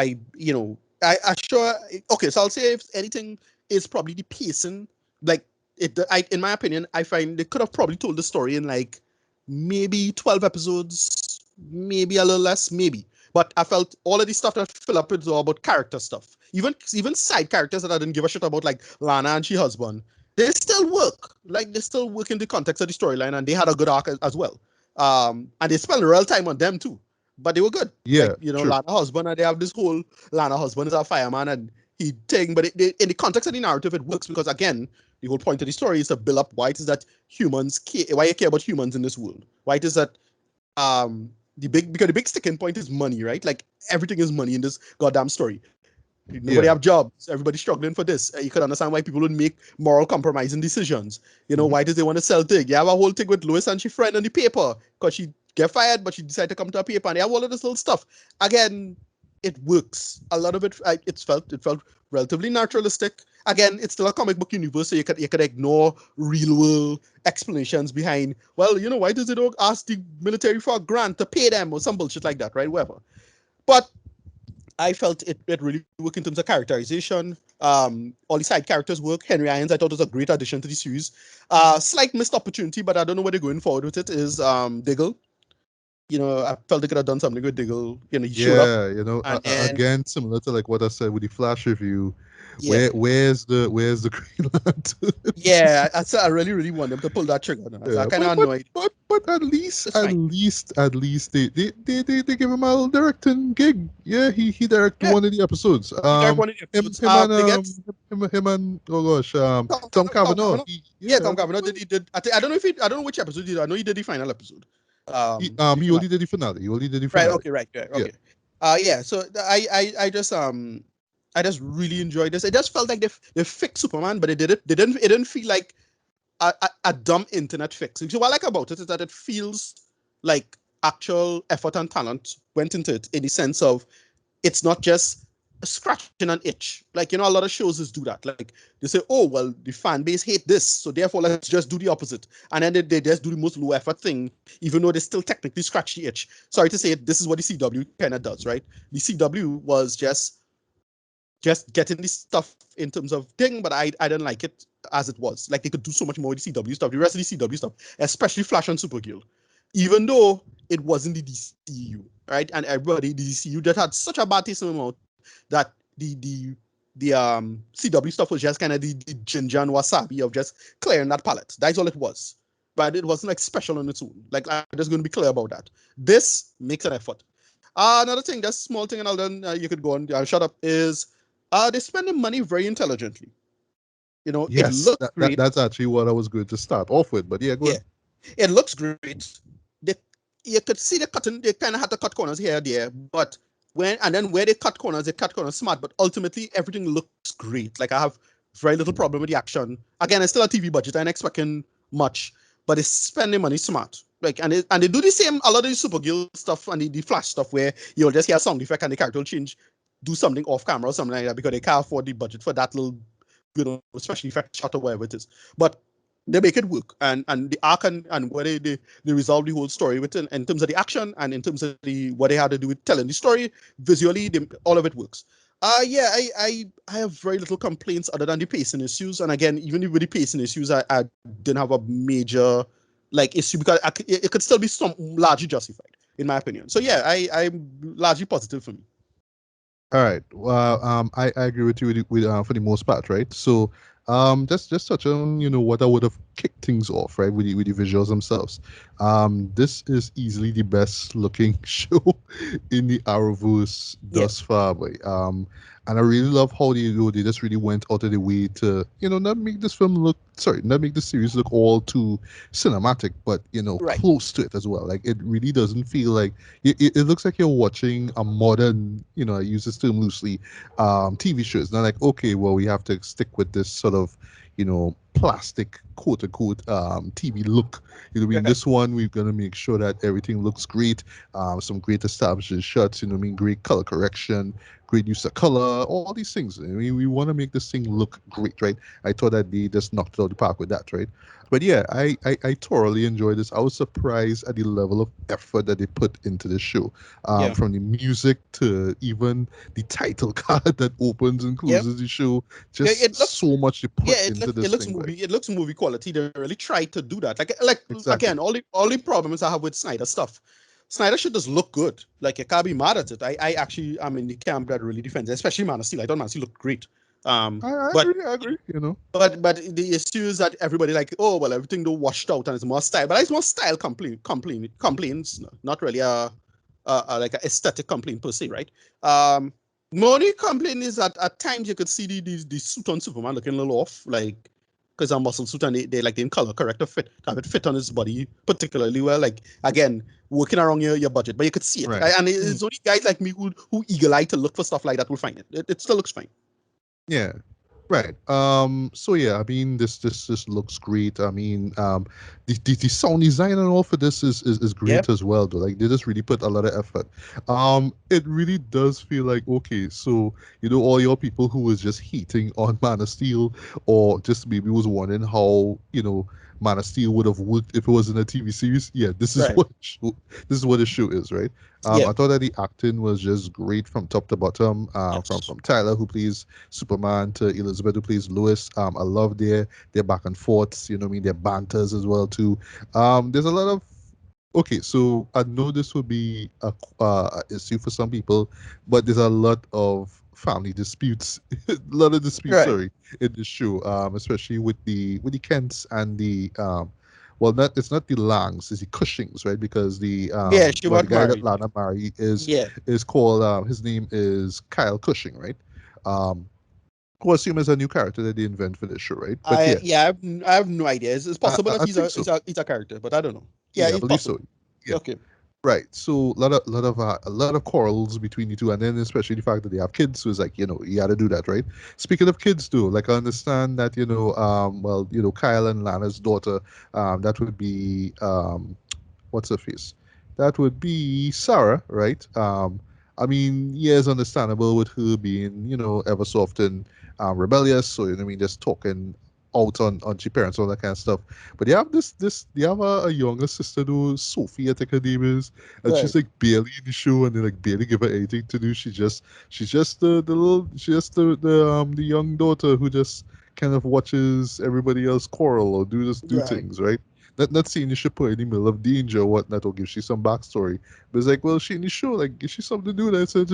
sure. Okay, so I'll say if anything is probably the pacing. Like in my opinion, I find they could have probably told the story in like maybe 12 episodes, maybe a little less, maybe. But I felt all of the stuff that fill up is all about character stuff. Even side characters that I didn't give a shit about, like Lana and she husband, they still work. Like they still work in the context of the storyline, and they had a good arc as well. And they spent real time on them too, but they were good. Yeah, Like true. Lana husband, and they have this whole Lana husband is a fireman, and he thing. But in the context of the narrative, it works because again, the whole point of the story is to build up why it is that humans care, why you care about humans in this world. Why it is that because the big sticking point is money, right? Like everything is money in this goddamn story. Nobody Yeah. have jobs. Everybody's struggling for this. You could understand why people would make moral compromising decisions. Hmm. Why does they want to sell thing? You have a whole thing with Lois and she friend on the paper because she get fired, but she decided to come to a paper, and they have all of this little stuff. Again, it works. A lot of it felt relatively naturalistic. Again, it's still a comic book universe, so you could ignore real world explanations behind. Well, why does it ask the military for a grant to pay them or some bullshit like that, right? Whatever. But I felt it really worked in terms of characterization. All the side characters work. Henry Irons, I thought, was a great addition to the series. Slight missed opportunity, but I don't know where they're going forward with it. Is Diggle? I felt they could have done something with Diggle. He showed up, Yeah, and then again, similar to like what I said with the Flash review. yeah, Where's the Green Lantern? yeah. I really, really want them to pull that trigger. Now. So I Yeah, kind of annoyed. but It's fine. at least they give him a little directing gig. Yeah, he directed Yeah, one of the episodes. he direct one of the Him episodes. him and They get him and, oh gosh, Tom Tom Cavanaugh. Cavanaugh. Yeah, Yeah, Tom Cavanaugh did. He did. I don't know if I don't know which episode he did. I know he did the final episode. The he finale. only did the finale. He only did the Right. finale. Okay. Right. Right. Yeah. Okay. Yeah. So I just really enjoyed this. It just felt like they fixed Superman, but It didn't feel like a dumb internet fix. So what I like about it is that it feels like actual effort and talent went into it in the sense of it's not just scratching an itch. Like, a lot of shows just do that. Like, they say, oh, well, the fan base hate this, so therefore let's just do the opposite. And then they just do the most low effort thing, even though they still technically scratch the itch. Sorry to say it, this is what the CW kind of does, right? The CW was just getting this stuff in terms of thing, but I didn't like it as it was. Like, they could do so much more with the CW stuff. The rest of the CW stuff, especially Flash and Supergirl, even though it wasn't the DCU, right? And everybody, the DCU that had such a bad taste in my mouth that the CW stuff was just kind of the ginger and wasabi of just clearing that palette. That's all it was. But it wasn't like special on its own. Like, I'm just going to be clear about that. This makes an effort. Another thing, just small thing, and I'll then you could go on. Shut up. Is they spend the money very intelligently. It Yes, looks great. that's actually what I was going to start off with. But yeah, go Yeah, ahead. it looks great. They, you could see the cutting. They kind of had to cut corners here and there, but where they cut corners smart. But ultimately, everything looks great. Like, I have very little problem with the action. Again, it's still a TV budget. I'm expecting much, but it's spending money smart. Like, and they do the same. A lot of the Supergirl stuff and the Flash stuff where you'll just hear a sound effect and the character will change, do something off camera or something like that because they can't afford the budget for that little, special effect shot or whatever it is. But they make it work, and the arc and where they resolve the whole story with in terms of the action and in terms of the what they had to do with telling the story visually, all of it works. Yeah, I have very little complaints other than the pacing issues, and again, even with the pacing issues, I didn't have a major like issue because it could still be some largely justified in my opinion. So yeah, I'm largely positive for me. All right. Well, I agree with you for the most part, right? So, just touch on what I would have kicked things off, right, with the visuals themselves. This is easily the best looking show in the Arrowverse Yeah, thus far, boy. And I really love how they just really went out of the way to not make this film look sorry, not make the series look all too cinematic, but right. close to it as well. Like, it really doesn't feel like it looks like you're watching a modern, I use this term loosely, TV shows. Not like, okay, well, we have to stick with this sort of, plastic, quote unquote, TV look. In Right. this one, we're going to make sure that everything looks great. Some great establishing shots, great color correction, great use of color, all these things. I mean, we want to make this thing look great, right? I thought that they just knocked it out of the park with that, right? But yeah, I thoroughly enjoyed this. I was surprised at the level of effort that they put into the show, Yeah. from the music to even the title card that opens and Yeah. closes the show. Yeah. Just so much they Yeah, put into it this looks thing, right? movie quality. They really tried to do that. Like Exactly. again, all the problems I have with Snyder stuff. Snyder should just look good. Like, you can't be mad at it. I actually am in the camp that really defends it, especially Man of Steel. I thought Man of Steel looked great. I But agree. I agree. the issue is that everybody like, oh well, everything though washed out and it's more style. But it's more style complaints, not really like an aesthetic complaint per se, right? Um, my only complaint is that at times you could see the suit on Superman looking a little off, like because a muscle suit and they like didn't color correct or fit have it fit on his body particularly well. Like, again, working around your budget, but you could see it. Right. And Mm. it's only guys like me who eagle eye to look for stuff like that will find it. It still looks fine. Yeah. Right. So yeah, I mean, this looks great. I mean, the sound design and all for this is Yeah. great as well, though. Like, they just really put a lot of effort. It really does feel like, okay, so all your people who was just hating on Man of Steel, or just maybe was wondering how Man of Steel would have worked if it was in a TV series. Yeah, this is Right. this is what the show is, right? Yeah. I thought that the acting was just great from top to bottom. Yes. From Tyler, who plays Superman, to Elizabeth, who plays Lois. I love their back and forths. What I mean, their banters as well too. There's a lot of okay. So I know this would be a issue for some people, but there's a lot of family disputes, a lot of disputes. Right. Sorry, in the show. Especially with the Kents and the well, not it's not the Langs, it's the Cushings, right? Because Yeah, she the got guy that married. Lana married Yeah. is called his name is Kyle Cushing, right? Um, who I assume is a new character that they invent for this show, right? But yeah, I have no idea. It's possible that I think so. he's a character, but I don't know. Yeah, Yeah, I it's believe so. possible. Yeah, Okay. right. So a lot of quarrels between the two, and then especially the fact that they have kids. So it's like you got to do that, right? Speaking of kids, though, like, I understand that well, Kyle and Lana's daughter, that would be what's her face? That would be Sarah, right? I mean, yeah, it's understandable with her being, ever so often rebellious. So, you know what I mean, just talking out on she parents, all that kind of stuff. But you have you have a younger sister though, Sophie, I think her name is, and she's Right. like barely in the show, and they like barely give her anything to do. She's just she's just the young daughter who just kind of watches everybody else quarrel or do Right. things, right? Not saying you should put her in the middle of danger or whatnot or give she some backstory. But it's like, well, she in the show, like, give she something to do. That so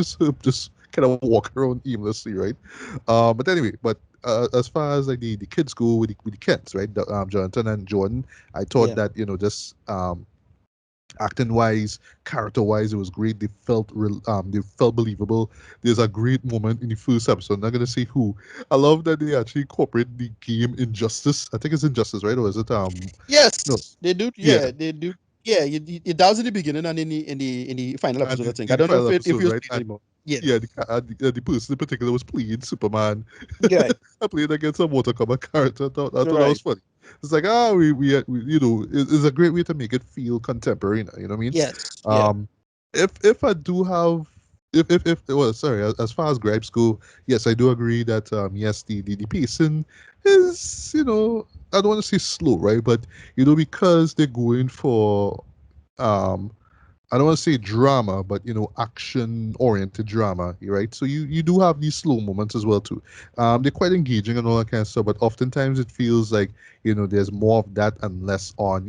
just kind of walk around aimlessly, right? But anyway, as far as like the kids go with the kids, right? Jonathan and Jordan, I thought Yeah. that just acting wise, character wise, it was great. They felt believable. There's a great moment in the first episode. I'm not gonna say who. I love that they actually incorporate the game Injustice. I think it's Injustice, right? Or is it no? Yes, they do. Yeah, Yeah, they do. Yeah, that was in the beginning and in the final and episode. I think. I in the don't know final if episode, it was right? played And anymore. Yeah. yeah, the person in particular was playing Superman. Right. I played against a Mortal Kombat character. I thought that was Right. funny. It's like we it's a great way to make it feel contemporary. You know what I mean? Yes. Yeah. Um, if I do have if well sorry as far as gripes go, yes I do agree that yes the pacing is I don't want to say slow, right, but because they're going for um I don't want to say drama, but action-oriented drama, right? So you do have these slow moments as well too. They're quite engaging and all that kind of stuff, but oftentimes it feels like there's more of that and less on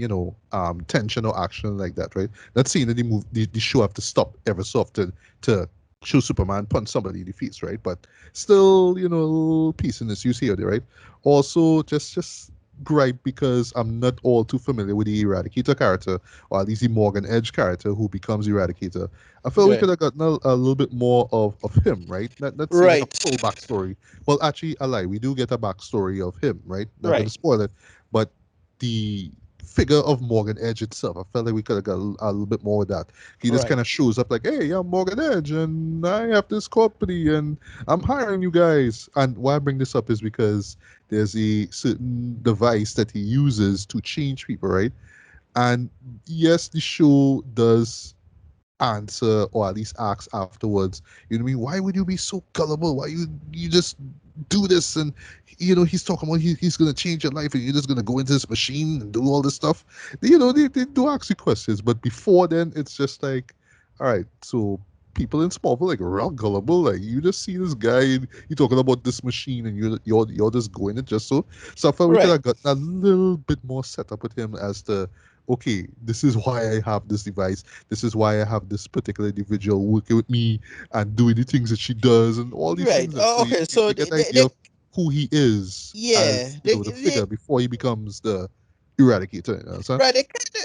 tension or action like that, right? Not saying that the show have to stop ever so often to show Superman punch somebody in the face, right? But still, peace in this you see there, right? Also, just gripe because I'm not all too familiar with the Eradicator character, or at least the Morgan Edge character who becomes Eradicator. I felt we Right. could have gotten a little bit more of him, right? Not say like a Right. full backstory. Well, actually, I lie. We do get a backstory of him, right? Not going to Right. spoil it, but the figure of Morgan Edge itself, I felt like we could have got a little bit more with that. He just Right. kind of shows up like, "Hey, I'm Morgan Edge, and I have this company, and I'm hiring you guys." And why I bring this up is because there's a certain device that he uses to change people, right? And yes, the show does answer or at least ask afterwards, you know what I mean? Why would you be so gullible? Why you just do this? And he's talking about he's gonna change your life and you're just gonna go into this machine and do all this stuff. They do ask you questions, but before then it's just like, all right, so people in Smallville like real gullible. Like you just see this guy and you talking about this machine and you're just going it just so. So I felt we could Right. have gotten a little bit more set up with him as to okay, this is why I have this device. This is why I have this particular individual working with me and doing the things that she does and all these Right. things. And Oh, so okay. you So get the idea of who he is yeah, as, the figure before he becomes the eradicator. You know what I'm right.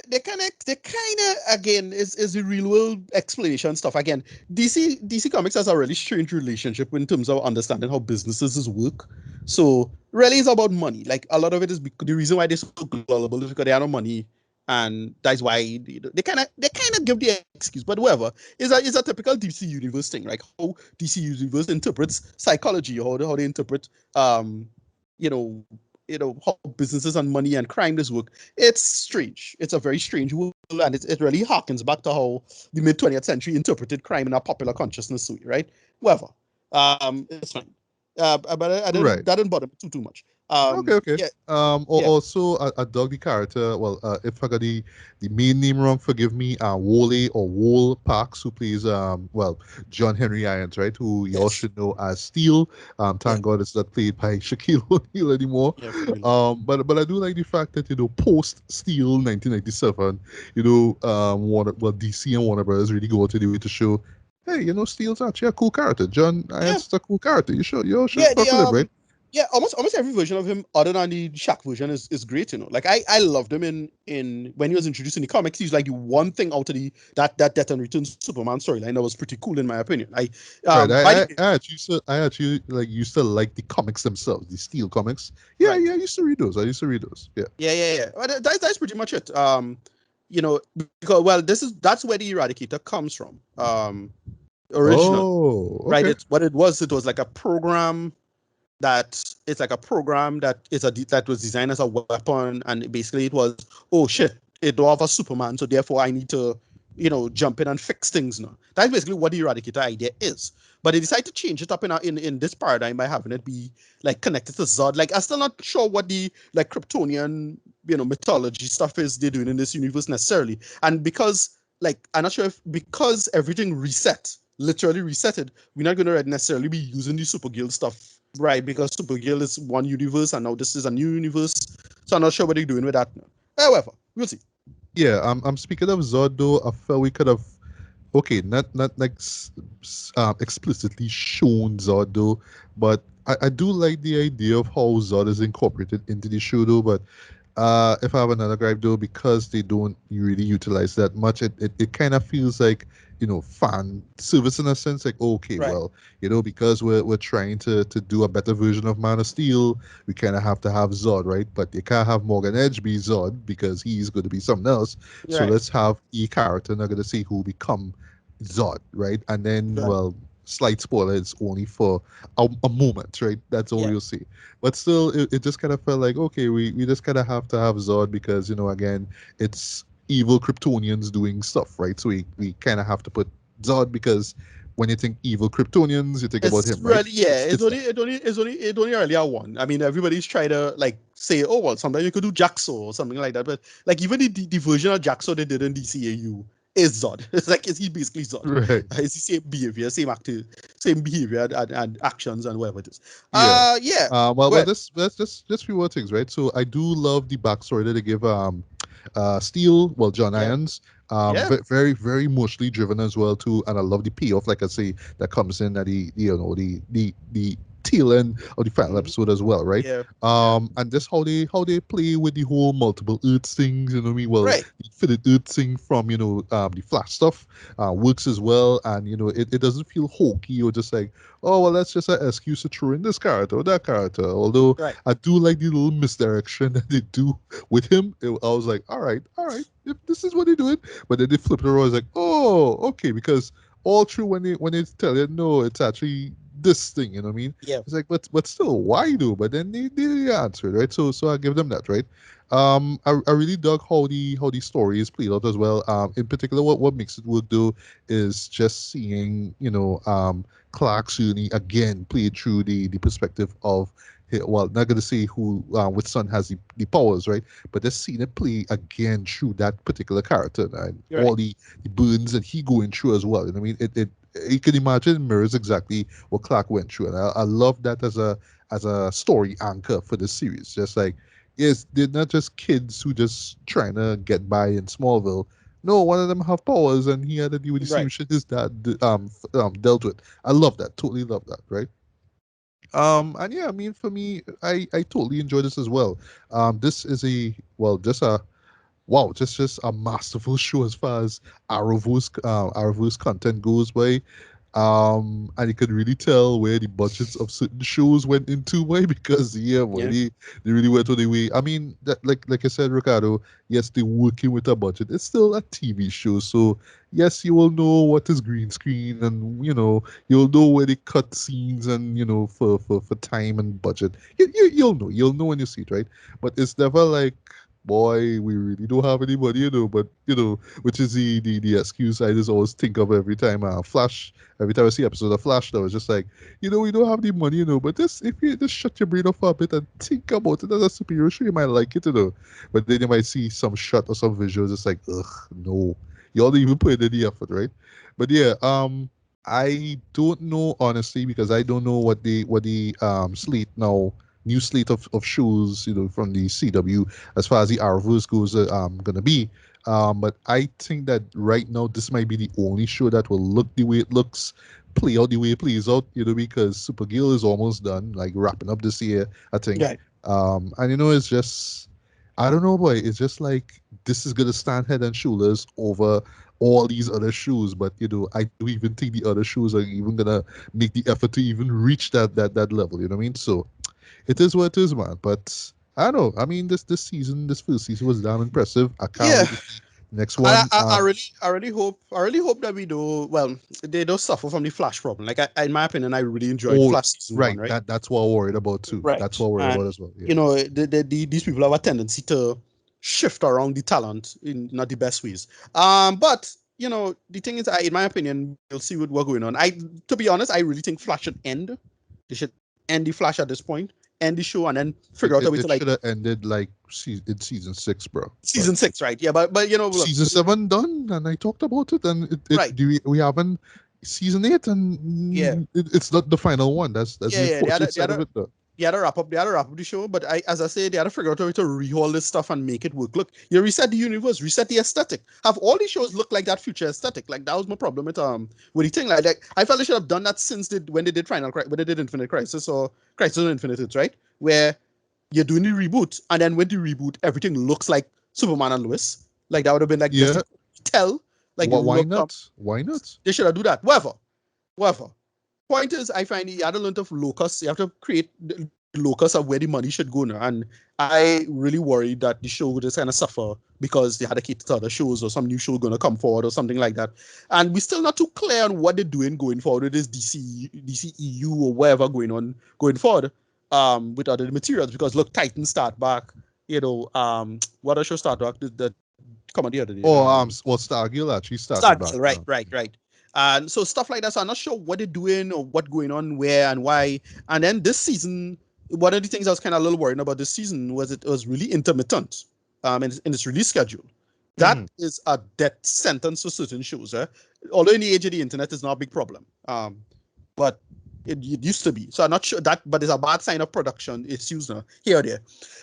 They kind of again is the real world explanation stuff. Again, DC Comics has a really strange relationship in terms of understanding how businesses work. So really, it's about money. Like a lot of it is the reason why they're so global is because they have no money, and that's why they kind of give the excuse. But whatever, is a typical DC universe thing, like how DC universe interprets psychology, how they interpret you know how businesses and money and crime does work. It's strange. It's a very strange world, and it really harkens back to how the mid 20th century interpreted crime in our popular consciousness, right? Whatever. It's fine. But I Right. didn't that didn't bother me too much. Okay, okay. Yeah, yeah, Also, a doggy character. Well, if I got the main name wrong, forgive me. Wole or Wole Parks, who plays John Henry Irons, right? Who you all yes, should know as Steel. yeah, Thank God it's not played by Shaquille O'Neal anymore. yeah, for real. But I do like the fact that post Steel 1997, DC and Warner Brothers really go out of the way to show. Hey, Steel's actually a cool character. John Yeah, Irons is a cool character. You should yeah. The fuck with him, right? yeah, almost every version of him, other than the Shaq version, is great. Like I loved him in when he was introduced in the comics. He's like the one thing out of that Death and Return Superman storyline that was pretty cool in my opinion. Right. By the I actually like used to like the comics themselves, the Steel comics. Yeah, right, yeah, I used to read those. I used to read those. Yeah. yeah. Well, that's pretty much it. Because well, that's where the Eradicator comes from. Original, Oh, right? okay. It's what it was. It was like a program that it's like a program that was designed as a weapon, and basically it was, oh shit, it don't have a Superman, so therefore I need to jump in and fix things now. That's basically what the Eradicator idea is. But they decided to change it up in this paradigm by having it be like connected to Zod. Like I'm still not sure what the like Kryptonian mythology stuff is they're doing in this universe necessarily. And because like I'm not sure if because everything reset, literally resetted, we're not gonna necessarily be using the Supergirl stuff, right? Because Supergirl is one universe and now this is a new universe. So I'm not sure what they're doing with that now. However, we'll see. Yeah, I'm speaking of Zod though. I felt we could have okay, not like explicitly shown Zod though, but I do like the idea of how Zod is incorporated into the show though. But if I have another gripe though, because they don't really utilize that much, it kind of feels like fan service in a sense. Like okay, Right. well, because we're trying to do a better version of Man of Steel, we kind of have to have Zod, right? But you can't have Morgan Edge be Zod because he's going to be something else. So Right. let's have a character, not going to say who become Zod, right? And then, Right. well, slight spoiler, it's only for a moment, right? That's all Yeah. you'll see. But still, it just kind of felt like, okay, we just kind of have to have Zod because, again, it's evil Kryptonians doing stuff, right? So we kind of have to put Zod because when you think evil Kryptonians, you think about It's him, right? really yeah. It's that. It's only really a one. I mean, everybody's trying to like say, oh well, sometimes you could do Jaxo or something like that. But like even the version of Jaxo they did in DCAU is Zod. It's like is he basically Zod? Right. It's the same behavior, same active, same behavior and actions and whatever it is. Yeah. Yeah. Well, Good. this just few more things, right? So I do love the backstory that they give Steel, well, John Yeah. Irons, Yeah. very very emotionally driven as well too, and I love the payoff, like I say, that comes in at the tail end of the final Mhm. episode as well, right? Yeah. Yeah. And just how they play with the whole multiple Earths things, what I mean? Well, Right. the infinite Earth thing from the Flash stuff works as well, and it doesn't feel hokey or just like, oh well, that's just an excuse to throw in this character or that character. Although Right. I do like the little misdirection that they do with him. I was like, all right, if this is what they're doing. But then they flip it around. I was like, oh, okay, because all through when they tell you no, it's actually this thing. You know what I mean? Yeah. It's like, but still, why do? But then they answered, right? So I give them that, right? I really dug how the story is played out as well. In particular, what makes it work though is just seeing Clark Rooney again played through the perspective of well, not gonna say who which son has the powers, right? But just seeing it play again through that particular character and You're all right. the burns that he going through as well. You know what I mean? It you can imagine it mirrors exactly what Clark went through, and I love that as a story anchor for the series. Just like yes, they're not just kids who just trying to get by in Smallville. No, one of them have powers, and he had to deal with the same Right. shit his dad dealt with. I love that. Totally love that. Right. And yeah, I mean, for me, I totally enjoy this as well. This is just a wow, just a masterful show as far as Arrowverse content goes by. And you could really tell where the budgets of certain shows went into way because yeah, boy, Yeah. they really went on the way. I mean, that, like I said, Ricardo, yes, they're working with a budget. It's still a TV show, so yes, you will know what is green screen, and you'll know where they cut scenes, and for time and budget. You'll know when you see it, right? But it's never like, boy, we really don't have anybody, but which is the excuse I just always think of every time Flash. Every time I see episode of Flash, though, it's just like, we don't have the money, but just if you just shut your brain off a bit and think about it as a superhero show, you might like it, But then you might see some shot or some visuals, it's like, ugh, no, y'all don't even put in the effort, right? But yeah, I don't know honestly because I don't know what the slate now new slate of shows from the CW as far as the Arrowverse goes gonna be. But I think that right now this might be the only show that will look the way it looks, play out the way it plays out, because Supergirl is almost done, like wrapping up this year, I think. Right. And it's just I don't know, boy. It's just like this is gonna stand head and shoulders over all these other shows. But I don't even think the other shows are even gonna make the effort to even reach that level. You know what I mean? So it is what it is, man. But I don't know. I mean, this first season was damn impressive. I can't Yeah. wait to see the next I, one. I, I really, I really hope that we do well. They don't suffer from the Flash problem. Like, in my opinion, I really enjoyed Oh, Flash season one, right. right? That's what I'm worried about too. That's Right. what I'm worried about And as well. Yeah. these people have a tendency to shift around the talent in not the best ways. But the thing is, in my opinion, you'll see what we're going on. To be honest, I really think Flash should end. They should end the Flash at this point, end the show, and then figure out a way to It should have ended like in season 6, bro. season 6, right? Yeah, but look, Season 7 done, and I talked about it, and right? we haven't season 8, and Yeah, it's not the final one. That's yeah, the yeah. unfortunate side of it, though. They had to wrap up. They had to wrap up the show. But as I say, they had to figure out a way to rehaul this stuff and make it work. Look, you reset the universe, reset the aesthetic. Have all these shows look like that future aesthetic. Like that was my problem with the thing. Like I felt they should have done that since when they did when they did Infinite Crisis or Crisis on Infinite Earths, right? Where you're doing the reboot, and then when the reboot, everything looks like Superman and Lois. Like that would have been like Yeah. tell. Like Why not? Why not? they should have do that. Whatever. Point is, I find you had to learn to locus. You have to create the locus of where the money should go now. And I really worried that the show would just kind of suffer because they had to cater to other shows or some new show going to come forward or something like that. And we're still not too clear on what they're doing going forward with this DCEU or whatever going forward with other materials. Because look, Titan start back. What other show start back? The comedy other day. Well, Stargirl actually started back. Right. And so stuff like that. So I'm not sure what they're doing or what's going on, where and why. And then this season, one of the things I was kind of a little worried about this season was it was really intermittent in its release schedule. That is a death sentence for certain shows. Although in the age of the internet, it's not a big problem. But it used to be. So I'm not sure that, but it's a bad sign of production issues now, here or there.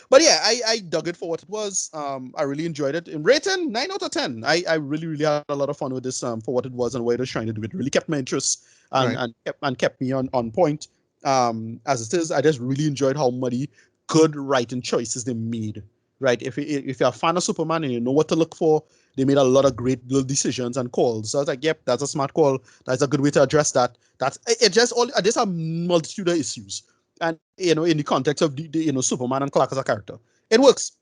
But yeah, I dug it for what it was. I really enjoyed it. In rating, 9 out of 10. I really, really had a lot of fun with this for what it was and what it was trying to do. It really kept my interest and kept me on point. As it is, I just really enjoyed how many good writing choices they made. Right? If you're a fan of Superman and you know what to look for, they made a lot of great little decisions and calls. So I was like, yep, that's a smart call. That's a good way to address that. There's a multitude of issues. And in the context of the Superman and Clark as a character. It works.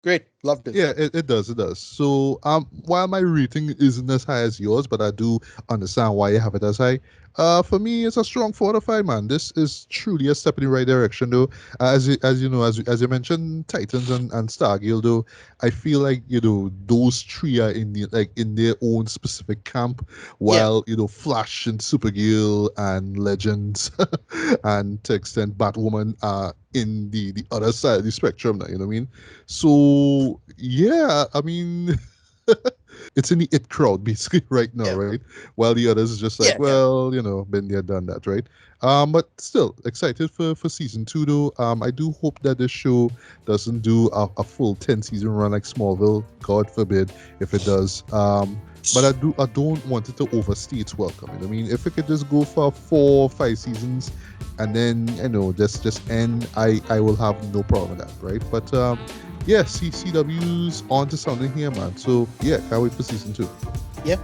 Great. Loved it. Yeah, it does. So while my rating isn't as high as yours, but I do understand why you have it as high. For me, it's a strong 4 out of 5, man. This is truly a step in the right direction, though. As you mentioned, Titans and Stargirl, though, I feel like those three are in their own specific camp, while Flash and Supergirl and Legends and to extent Batwoman are in the other side of the spectrum now. You know what I mean? So yeah, I mean. It's in the it crowd basically right now, right? While the others is just like, been there, done that, right? But still excited for season 2 though. I do hope that this show doesn't do a full 10 season run like Smallville. God forbid if it does. But I don't want it to overstay its welcome. You know what I mean, if it could just go for 4 or 5 seasons and then just end, I will have no problem with that, right? But CW's on to something here, man. So yeah, can't wait for season 2. Yeah.